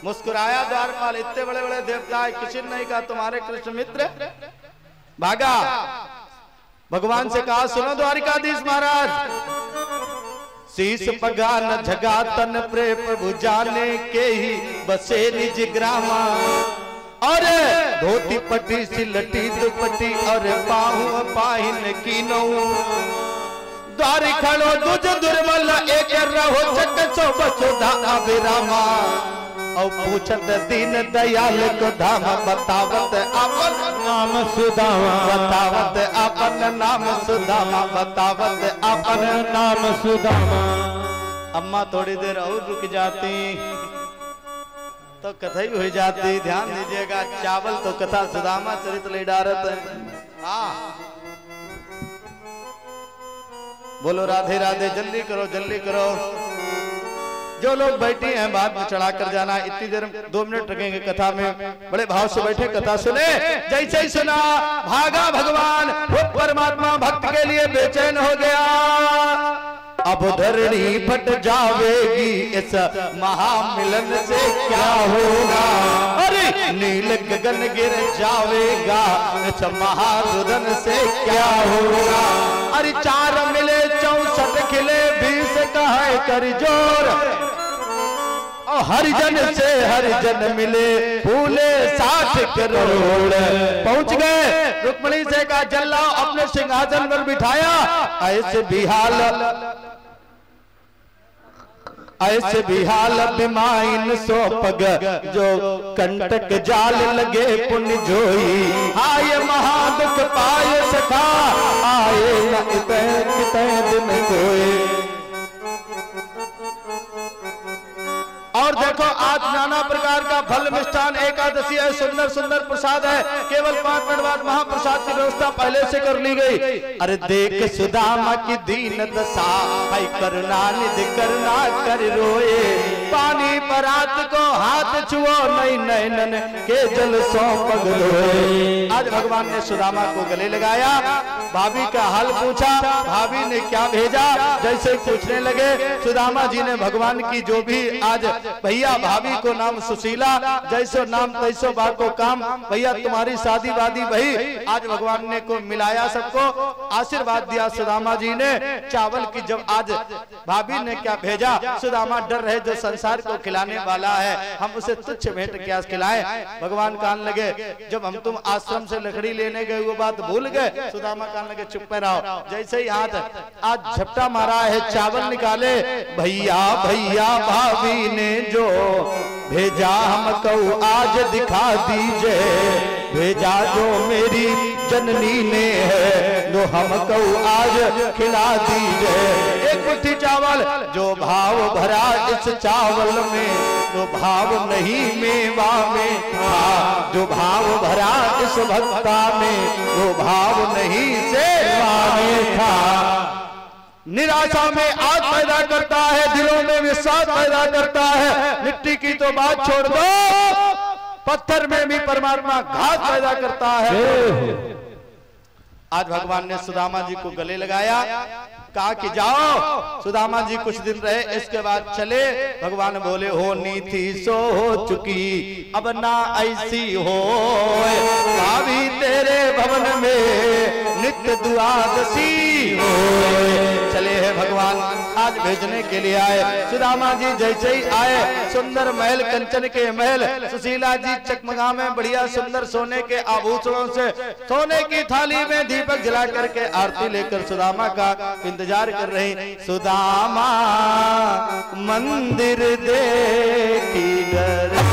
मुस्कुराया द्वारपाल, इतने बड़े बड़े देवता है, किसी ने नहीं कहा तुम्हारे कृष्ण मित्र। भागा। भगवान से कहा सुनो द्वारिकाधीश महाराज, शीश पगा न झगा तन प्रे प्रभु जाने के ही बसे निज ग्रामा। और धोती पट्टी सिलटी दुपट्टी, और पाहु पाहिन कीनो। द्वारि खड़ो दुज दुर्बल, एक रहो चक सो बसुधा अभिरामा। और पूछत दीन दयाल को धाम, बतावत अपन नाम सुदामा। बतावत अपन नाम सुदामा, बतावत अपन नाम सुदामा। अम्मा थोड़ी देर और रुक जाती तो कथा ही हो जाती। ध्यान दीजिएगा, चावल तो कथा सुदामा चरित ले डारत। हाँ, बोलो राधे राधे। जल्दी करो जल्दी करो। जो लोग बैठे हैं बाद में चढ़ा कर जाना। इतनी देर 2 मिनट लगेंगे कथा में। बड़े भाव से बैठे कथा सुने। जैसे ही सुना भागा भगवान। वो परमात्मा भक्त के लिए बेचैन हो गया। अब धरणी फट जावेगी, इस महामिलन से क्या होगा। अरे नील गगन गिर जावेगा, इस महारुदन से क्या होगा। अरे 4 मिले 64 खिले, 20 कहे कर जोर। और हरिजन से हरिजन मिले, फूले 60 करोड़। पहुंच गए। रुक्मणी से कहा चल लाओ, अपने सिंहासन पर बिठाया। ऐसे भी हाल बिमाइन सो पग, जो कंटक जाल लगे पुण्य जोई। आए महादुख पाए सखा, आए न कितने दिन कोई। और देखो आज नाना प्रकार का फल मिष्ठान एकादशी है, सुंदर सुंदर प्रसाद है। केवल 5 मिनट बाद महाप्रसाद की व्यवस्था पहले से कर ली गई। अरे देख सुदामा की दीन दशा, है करुणा निधि करुणा कर रोए। पानी परात को हाथ छुओ, नहीं नैनन के जल सो पग रोए। आज भगवान ने सुदामा को गले लगाया, भाभी का हाल पूछा। भाभी ने क्या भेजा, जैसे पूछने लगे सुदामा जी ने भगवान की जो भी आज भैया भाभी को नाम सुशीला, जैसो नाम तैसो बा को काम। भैया तुम्हारी शादी वादी वही। आज भगवान ने को मिलाया, सबको आशीर्वाद दिया सुदामा जी ने। चावल की जब आज भाभी ने क्या भेजा, सुदामा डर रहे जो संसार को खिलाने वाला है, हम उसे तुच्छ भेंट क्या खिलाएं। भगवान कहने लगे जब हम तुम आश्रम से लकड़ी लेने गए वो बात भूल गए। सुदामा कहने लगे चुप पे रहो। जैसे ही हाथ आज झपटा मारा है, चावल निकाले। भैया भैया भाभी ने जो भेजा हमको आज दिखा दीजिए, भेजा जो मेरी जननी ने है जो हमको आज खिला दीजिए। एक मुट्ठी चावल जो भाव भरा इस चावल में, जो भाव नहीं मेवा में था, जो भाव भरा इस भक्ता में, जो भाव नहीं सेवा में था। निराशा में आग पैदा करता है, दिलों में विश्वास पैदा करता है। मिट्टी की तो बात छोड़ दो, पत्थर में भी परमात्मा घात पैदा करता है। आज भगवान ने सुदामा जी को गले लगाया, कहा कि जाओ। सुदामा जी कुछ दिन रहे, इसके बाद चले। भगवान बोले होनी थी सो हो चुकी, अब ना ऐसी हो, भाभी तेरे भवन में नित्य दुआदशी हो। चले हैं भगवान, आज भेजने के लिए आए। सुदामा जी जैसे ही आए, सुंदर महल, कंचन के महल, सुशीला जी चकमगा में बढ़िया सुंदर सोने के आभूषणों से, सोने की थाली में दीपक जला करके आरती लेकर सुदामा का इंतजार कर रही। सुदामा मंदिर देखी डर,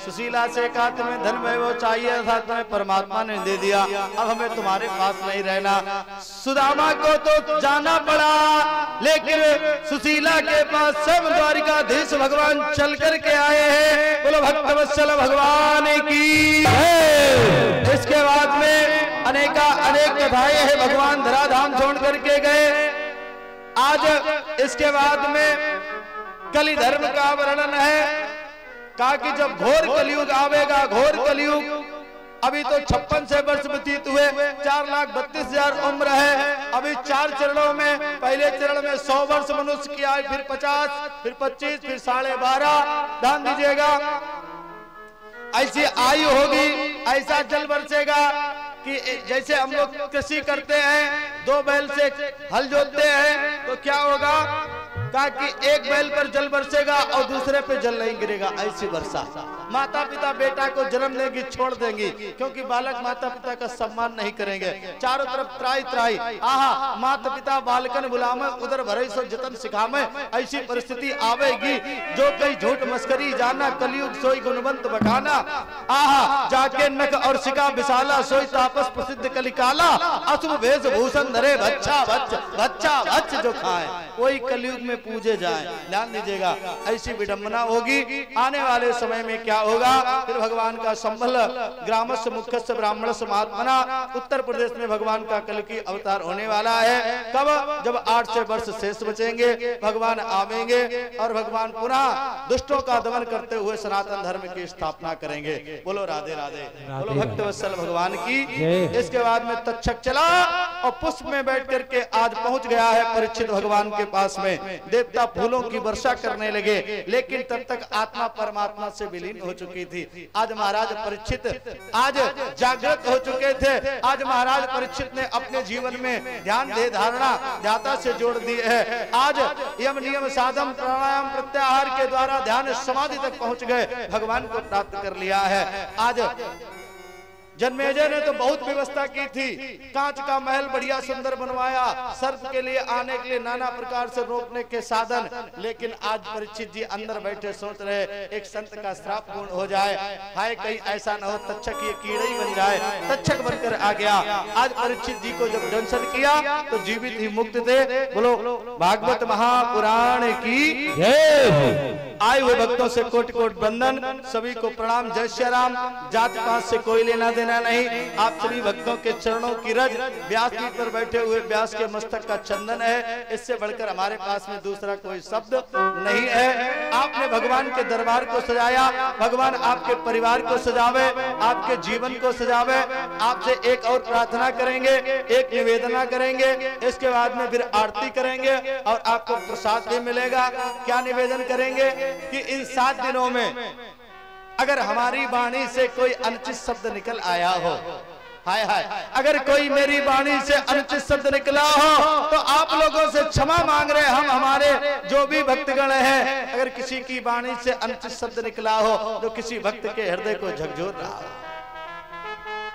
सुशीला से कहा तुम्हें धन वैभव चाहिए था, तुम्हें परमात्मा ने दे दिया, अब हमें तुम्हारे पास नहीं रहना। सुदामा को तो जाना पड़ा, लेकिन सुशीला के पास सब द्वारिकाधीश भगवान चल करके आए हैं। बोलो भक्तवत्सल भगवान की। इसके बाद में अनेक कथाएं हैं। भगवान धराधाम छोड़ करके गए। आज इसके बाद में कलि धर्म का वर्णन है। कहा कि जब घोर कलयुग आवेगा, घोर कलयुग, अभी तो 56 वर्ष व्यतीत हुए, 4,32,000 उम्र है। अभी 4 चरणों में, पहले चरण में 100 वर्ष मनुष्य की आयु, फिर 50, फिर 25, फिर 12.5। ध्यान दीजिएगा, ऐसी आयु होगी, ऐसा जल बरसेगा कि जैसे हम लोग कृषि करते हैं, 2 बैल से हल जोतते हैं, तो क्या होगा? कहा कि एक बैल पर जल बरसेगा और दूसरे पे जल नहीं गिरेगा, ऐसी वर्षा। माता पिता बेटा को जन्म देंगी, छोड़ देंगी, क्योंकि बालक माता पिता का सम्मान नहीं करेंगे। चारों तरफ त्राई त्राई, आहा माता पिता बालकन बुलावे, उधर भरे सो जतन सिखावे। ऐसी परिस्थिति आवेगी। जो कई झूठ मस्करी जाना, कलयुग सोई गुणवंत बखाना। आहा जाके नख और सिका विशाला, सोई तापस प्रसिद्ध कलिकाला। अशुभ वेश भूषण धरे, बच्चा बच्च जो खाए, वही कलयुग में पूजे जाए। ध्यान दीजिएगा, ऐसी विडंबना होगी। आने वाले समय में क्या होगा? फिर भगवान का संबल ग्रामस्य मुख्यस्य ब्राह्मणस्य महात्मना, उत्तर प्रदेश में भगवान का कल की अवतार होने वाला है। कब? जब 800 वर्ष शेष बचेंगे, भगवान आवेंगे और भगवान पुनः दुष्टों का दमन करते हुए सनातन धर्म की स्थापना करेंगे। बोलो राधे राधे, बोलो भक्तवत्सल भगवान की। इसके बाद में तक्षक चला और पुष्प में बैठ करके आज पहुंच गया है परीक्षित भगवान के पास में। देवता फूलों की वर्षा करने लगे, लेकिन तब तक आत्मा परमात्मा से विलीन हो चुकी थी। आज महाराज परीक्षित आज जागृत हो चुके थे। आज महाराज परीक्षित ने अपने जीवन में ध्यान दे धारणा ध्याता से जोड़ दी है। आज यम नियम साधन प्राणायाम प्रत्याहार के द्वारा ध्यान समाधि तक पहुंच गए, भगवान को प्राप्त कर लिया है। आज जन्मेजय ने तो बहुत व्यवस्था की थी, कांच का महल बढ़िया सुंदर बनवाया, सर्प के लिए आने के लिए नाना प्रकार से रोकने के साधन। लेकिन आज परीक्षित जी अंदर बैठे सोच रहे एक संत का श्राप पूर्ण हो जाए, हाय कहीं ऐसा न हो तक्षक ये कीड़ा ही बन जाए। तक्षक बनकर आ गया। आज परीक्षित जी को जब दंशन किया तो जीवित ही मुक्त थे। बोलो भागवत महापुराण की जय। आए हुए भक्तों से कोट कोट बंदन, सभी को प्रणाम। जय श्री राम। जात पात से कोई लेना देना नहीं। आप सभी भक्तों के चरणों की रज व्यास जी पर बैठे हुए व्यास के मस्तक का चंदन है। इससे बढ़कर हमारे पास में दूसरा कोई शब्द नहीं है। आपने भगवान के दरबार को सजाया, भगवान आपके परिवार को सजावे, आपके जीवन को सजावे। आपसे एक और प्रार्थना करेंगे, एक निवेदना करेंगे, इसके बाद में फिर आरती करेंगे और आपको प्रसाद भी मिलेगा। क्या निवेदन करेंगे कि इन 7 दिनों में अगर हमारी वाणी से कोई अनुचित शब्द निकल आया हो, हाय हाय, अगर कोई मेरी वाणी से अनुचित शब्द निकला हो तो आप लोगों से क्षमा मांग रहे हम, हमारे जो भी भक्तगण हैं। अगर किसी की वाणी से अनुचित शब्द निकला हो तो किसी भक्त के हृदय को झकझोर रहा हो,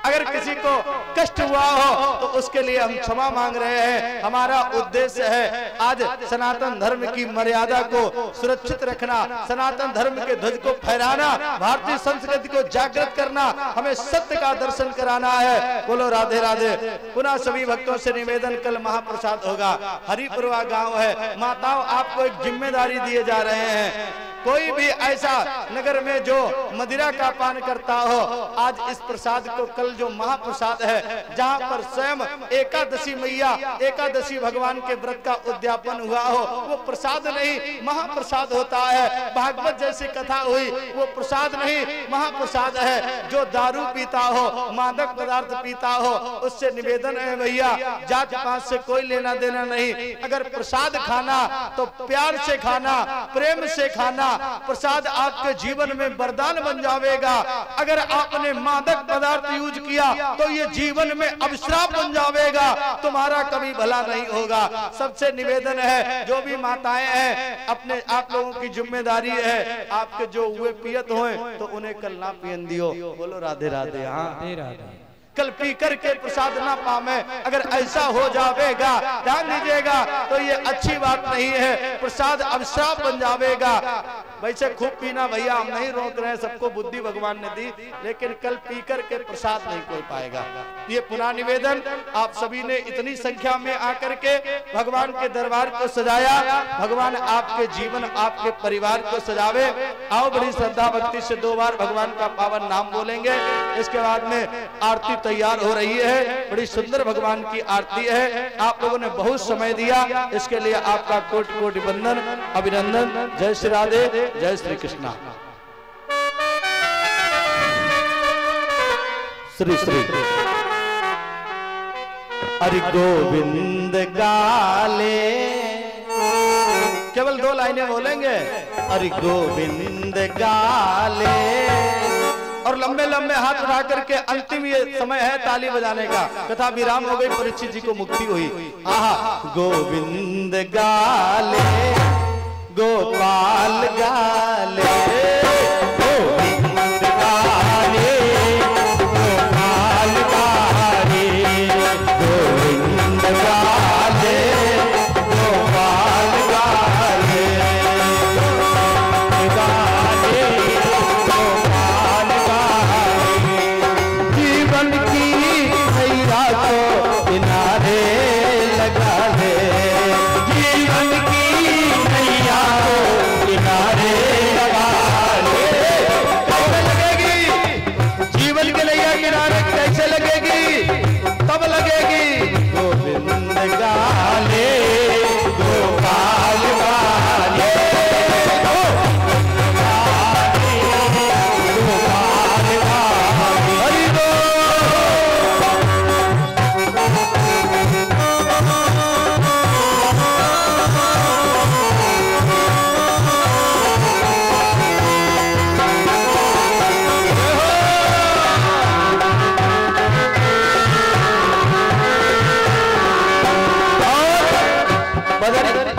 अगर किसी को कष्ट हुआ हो तो उसके लिए हम क्षमा मांग रहे हैं। हमारा उद्देश्य है आज सनातन धर्म की मर्यादा को सुरक्षित रखना, सनातन धर्म के ध्वज को फहराना, भारतीय संस्कृति को जागृत करना, हमें सत्य का दर्शन कराना है। बोलो राधे राधे। पुनः सभी भक्तों से निवेदन, कल महाप्रसाद होगा। हरिपुरवा गांव है, माताओं आपको एक जिम्मेदारी दिए जा रहे हैं। कोई भी ऐसा नगर में जो मदिरा का पान करता हो, आज इस प्रसाद को, कल जो महाप्रसाद है जहां पर स्वयं एकादशी मैया, एकादशी भगवान के व्रत का उद्यापन हुआ हो, वो प्रसाद नहीं महाप्रसाद होता है। भागवत जैसी कथा हुई, वो प्रसाद नहीं महाप्रसाद है। जो दारू पीता हो, मादक पदार्थ पीता हो, उससे निवेदन है भैया, जात पात से कोई लेना देना नहीं। अगर प्रसाद खाना तो प्यार से खाना, प्रेम से खाना। प्रसाद आपके जीवन में वरदान बन जाएगा। अगर आपने मादक पदार्थ यूज किया तो ये जीवन में अभिश्राप बन जाएगा, तुम्हारा कभी भला नहीं होगा। सबसे निवेदन है, जो भी माताएं हैं, अपने आप लोगों की जिम्मेदारी है, आपके जो हुए पियत होए तो उन्हें कल ना पियन दियो। बोलो राधे राधे। हाँ, कल पी करके प्रसाद ना पावे, अगर ऐसा हो जाएगा ध्यान दीजिएगा तो ये अच्छी बात नहीं है, प्रसाद अभिश्राप बन जाएगा। वैसे खूब पीना भैया, हम नहीं रोक रहे हैं, सबको बुद्धि भगवान ने दी, लेकिन कल पी करके प्रसाद नहीं कोई पाएगा। ये पुनः निवेदन, आप सभी ने इतनी संख्या में आकर के भगवान के दरबार को सजाया, भगवान आपके जीवन, आपके परिवार को सजावे। आओ बड़ी श्रद्धा भक्ति से 2 बार भगवान का पावन नाम बोलेंगे। इसके बाद में आरती तैयार हो रही है, बड़ी सुंदर भगवान की आरती है। आप लोगों ने बहुत समय दिया, इसके लिए आपका कोटि कोटि वंदन, अभिनंदन। जय श्री राधे, जय श्री कृष्णा। श्री श्री हरि गोविंद गाले, केवल 2 लाइनें बोलेंगे, हरि गोविंद गाले, और लंबे लंबे हाथ उठा करके अंतिम ये समय है ताली बजाने का। कथा विराम हो गई, परीक्षित जी को मुक्ति हुई। आहा, गोविंद गाले, गोपाल गाले, गोविंद गाले, गोपाल गाले, गोविंद गाले, गोपाल गाले, गाले, गोपाल गाले। जीवन की नैया को किनारे लगा दे, जीवन की नैया को किनारे लगा दे। कैसे लगेगी जीवन की नैया किनारे, कैसे लगेगी? तब लगेगी गोविंद गाले, गोपाल गाले, गोपाल गाले, हरि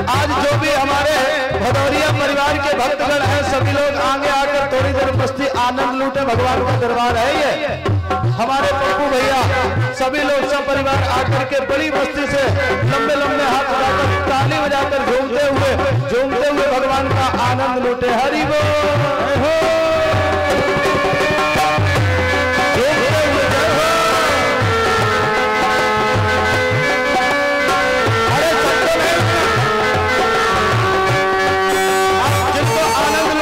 आज जो भी हमारे भदौरिया परिवार के भक्तगण हैं, सभी लोग आगे आकर थोड़ी देर मस्ती आनंद लूटे। भगवान का दरबार है ये। हमारे पप्पू भैया सभी लोग सब परिवार आकर के बड़ी मस्ती से लंबे लंबे हाथ उठाकर ताली बजाकर झूमते हुए भगवान का आनंद लूटे। हरि बोल। जिनको आनंद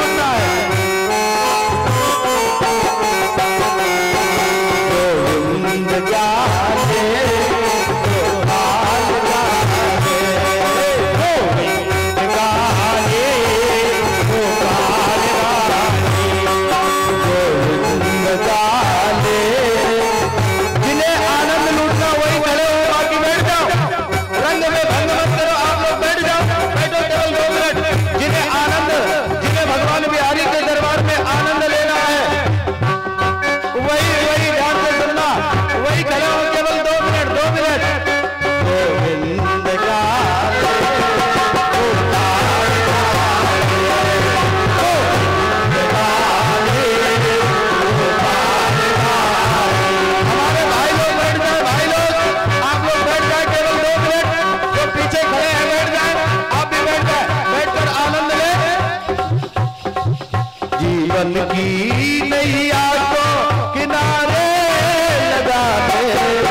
जीवन की नैया को किनारे लगा दे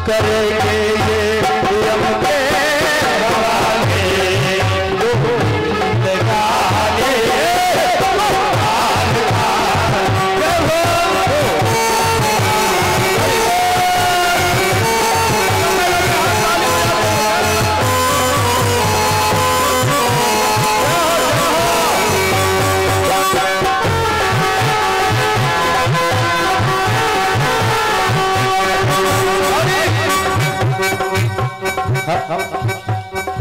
करेंगे ये हम के हवाले जो जिंदगानी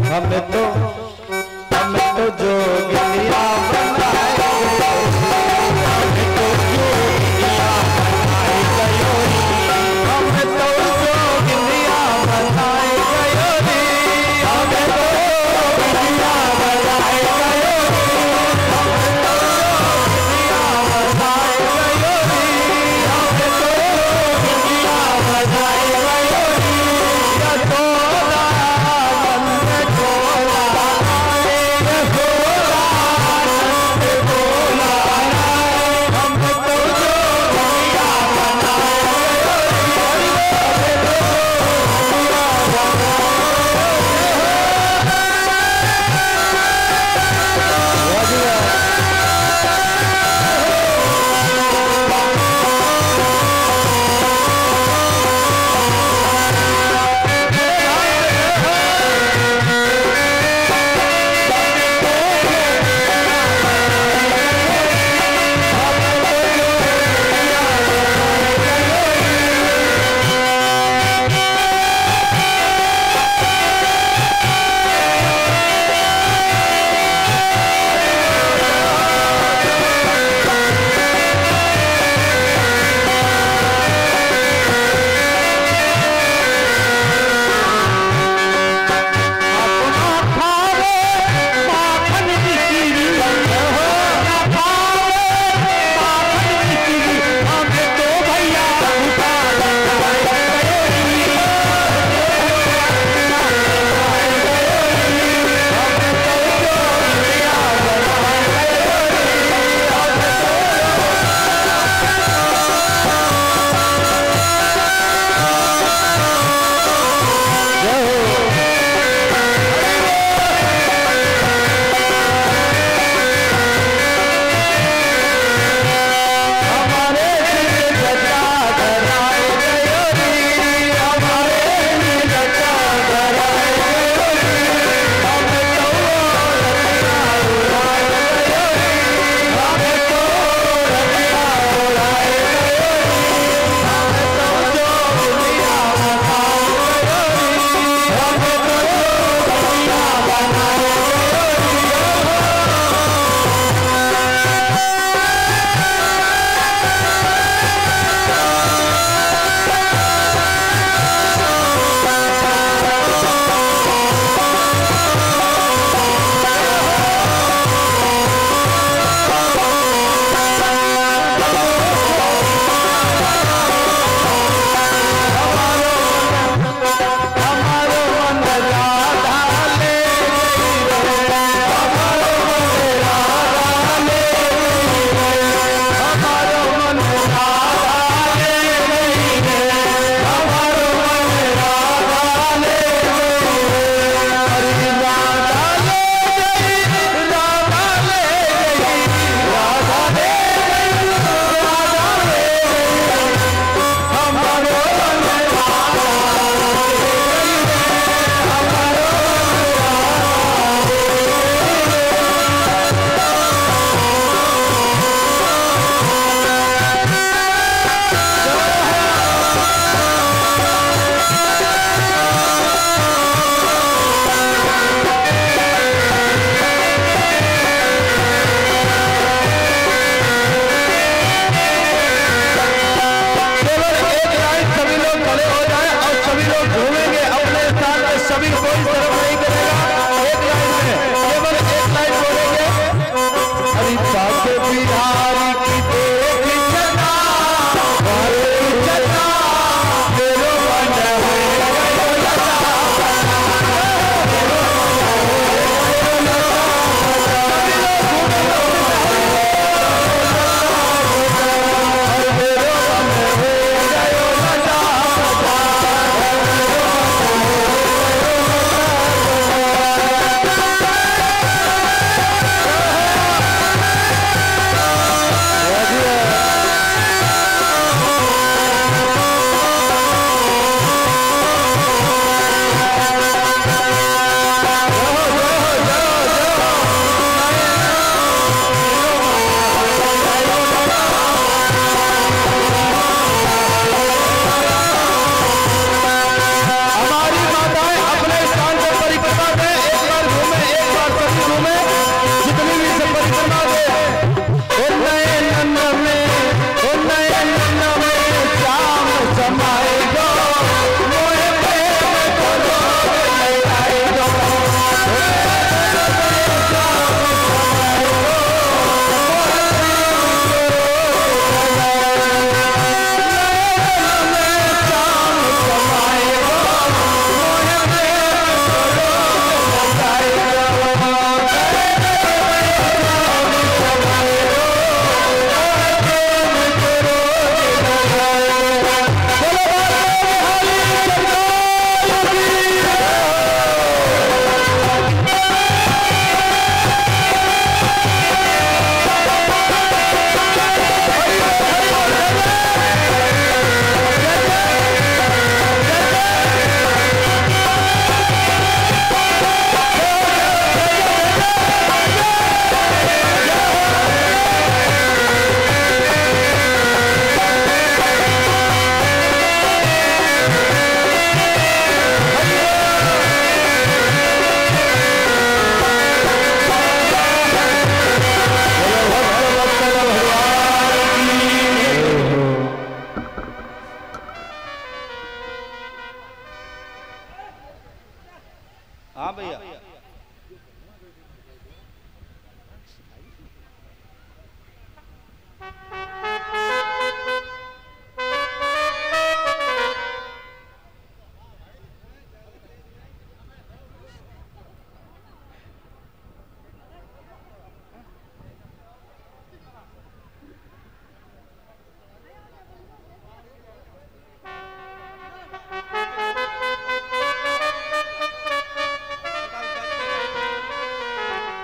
हमें तो जोगिया बनाए हमें तो जोगिया बनाए गयो हमें तो जोगिया बनाए गयो हमें तो जोगिया बनाए गयो हमें तो जोगिया बनाए गयो हमें तो जोगिया बनाए गयो या तो कोई शर्म नहीं करेगा। एक लाइन में केवल एक लाइन बोलेंगे, अरे बाके बिहारी की देख चला चला मेरो मन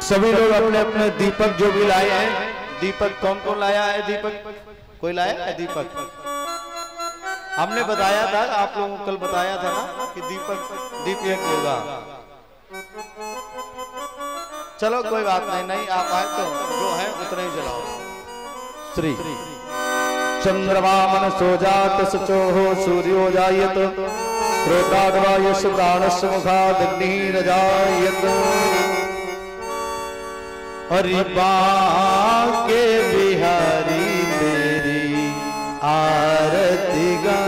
सभी लोग अपने अपने दीपक जो भी लाए हैं, दीपक कौन कौन लाया है? दीपक कोई लाया है? दीपक हमने बताया था, आप लोगों को कल बताया था ना कि दीप एक होगा। चलो कोई बात नहीं, नहीं आ पाए तो जो है उतना ही जलाओ। श्री चंद्रमा मन सो जात सचो हो सूर्यो जायत क्रोधाद्वा यश प्राणस्य मुखादग्निरजायत। अरे बाके बिहारी तेरी आरती गा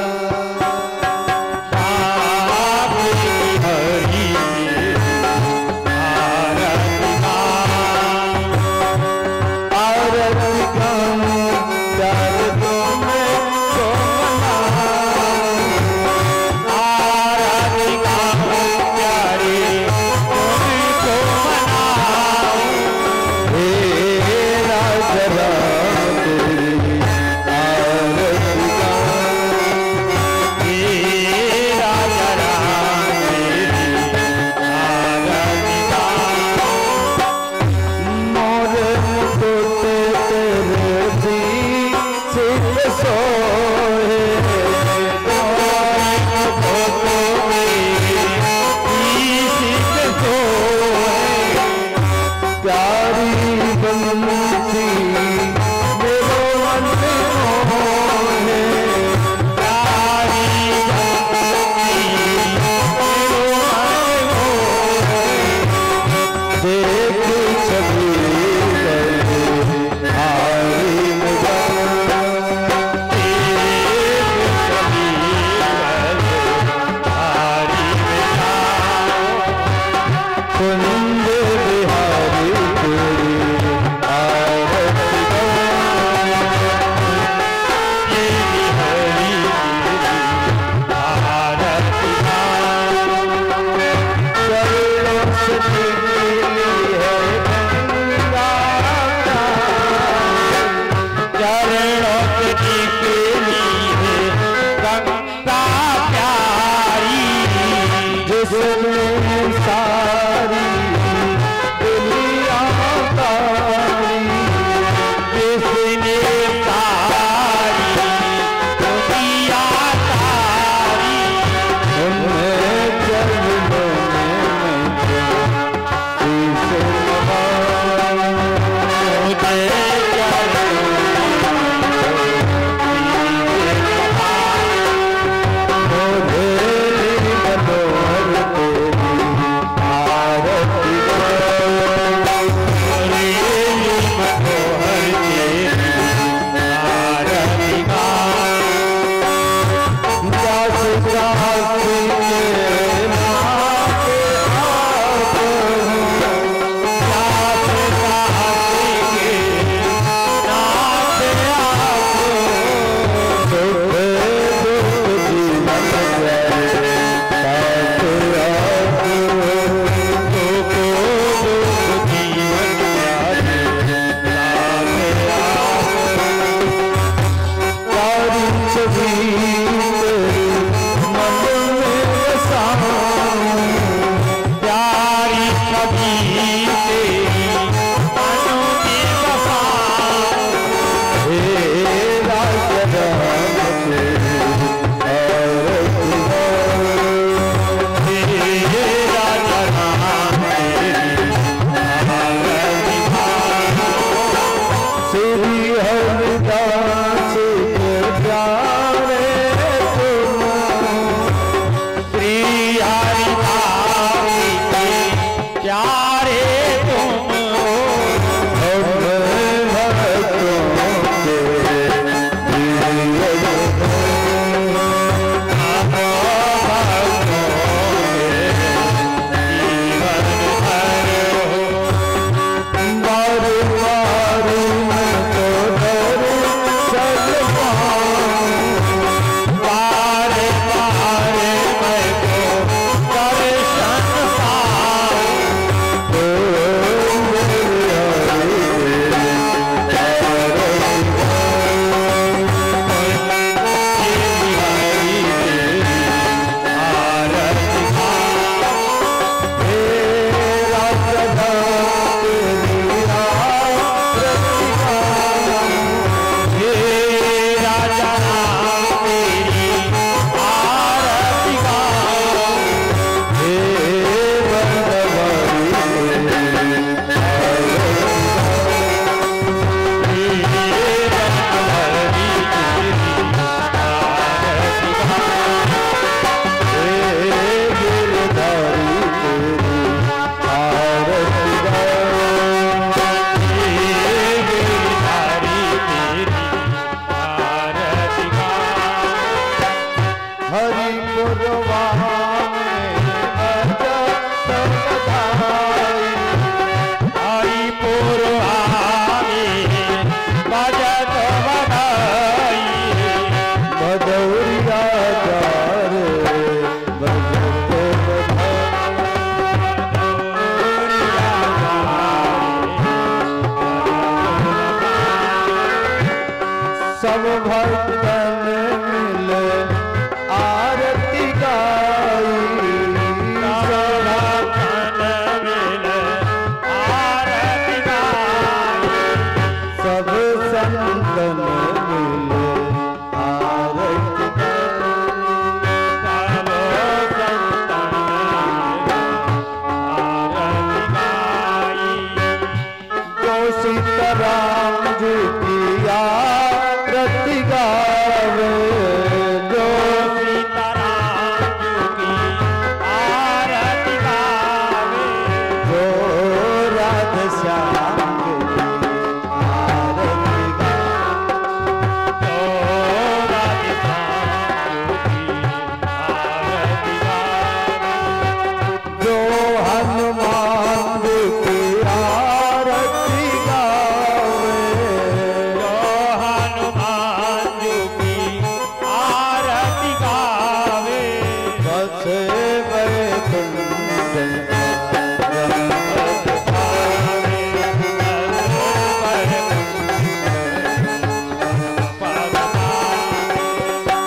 से बैकुंठ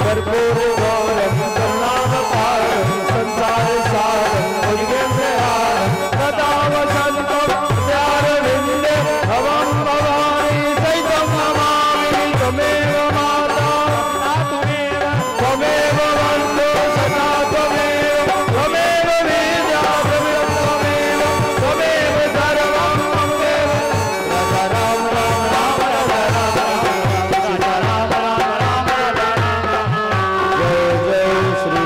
कर्पूर गौरम करुणाम पारम संसार सारम भुजगेंद्र हारम सदा वसंतम प्यार विंदे भवम भवानी सहितम नमामि त्वमेव माता त्वमेव वन्दो सदा त्वमेव त्वमेव विद्या त्वमेव त्वमेव सर्वं त्वमेव राजा राम राम राम राजा राम सीता राम राम राम जय जय श्री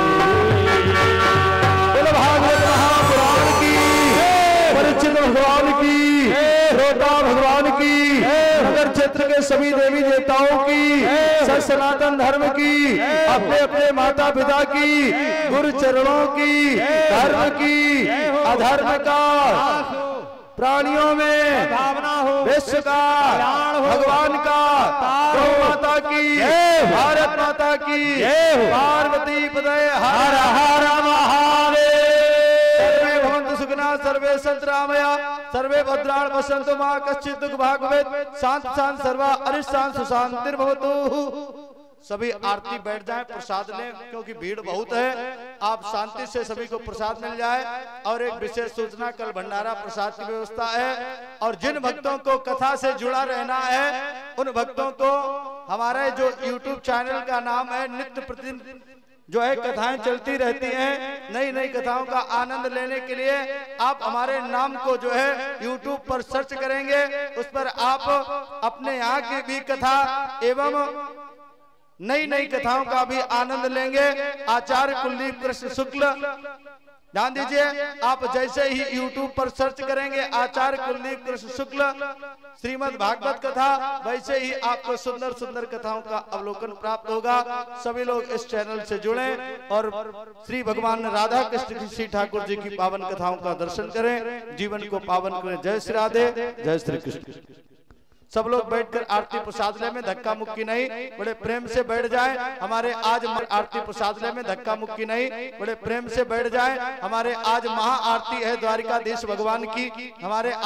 बोलो भागवत महापुराण की, परिचित भगवान की, श्रोता भगवान की, नगर क्षेत्र के सभी देवी देवताओं की, सनातन धर्म की, अपने अपने माता पिता की, गुरु चरणों की, धर्म की, अधर्म का, प्राणियों में भावना हो, विश्व का, भगवान का, गौ माता की, भारत माता की, पार्वती पदय हर हर महादेव। सर्वे भवन्तु सुखिनः, सर्वे सन्तु रामया, सर्वे भद्राणि पश्यन्तु मा कश्चित् दुःख भाग् भवेत्, शान्ति शान्ति सर्वा अरिष्टान् सुशान्तिर्भवतु। सभी आरती बैठ जाएं, प्रसाद लें क्योंकि भीड़ बहुत है। आप शांति से सभी को प्रसाद मिल जाए। और एक विशेष सूचना, कल भंडारा प्रसाद की व्यवस्था है और जिन भक्तों को कथा से जुड़ा रहना है उन भक्तों को हमारे जो YouTube चैनल का नाम है नित्य प्रतिदिन जो है कथाएं चलती रहती हैं। नई नई कथाओं का आनंद लेने के लिए आप हमारे नाम को जो है YouTube पर सर्च करेंगे, उस पर आप अपने यहाँ की भी कथा एवं नई नई कथाओं का भी आनंद लेंगे। आचार्य कुलदीप कृष्ण शुक्ल, ध्यान दीजिए, आप जैसे ही YouTube पर सर्च करेंगे आचार्य कुलदीप कृष्ण शुक्ल श्रीमद् भागवत कथा, वैसे ही आपको सुंदर सुंदर कथाओं का अवलोकन प्राप्त होगा। सभी लोग इस चैनल से जुड़ें और श्री भगवान राधा कृष्ण श्री ठाकुर जी की पावन कथाओं का दर्शन करें, जीवन को पावन करें। जय श्री राधे, जय श्री कृष्ण। सब लोग बैठकर आरती प्रसाद ले में धक्का मुक्की नहीं, बड़े प्रेम से बैठ जाएं। हमारे आज आरती प्रसाद ले में धक्का मुक्की नहीं, बड़े प्रेम से बैठ जाएं। हमारे आज महा आरती है द्वारिकाधीश भगवान की। हमारे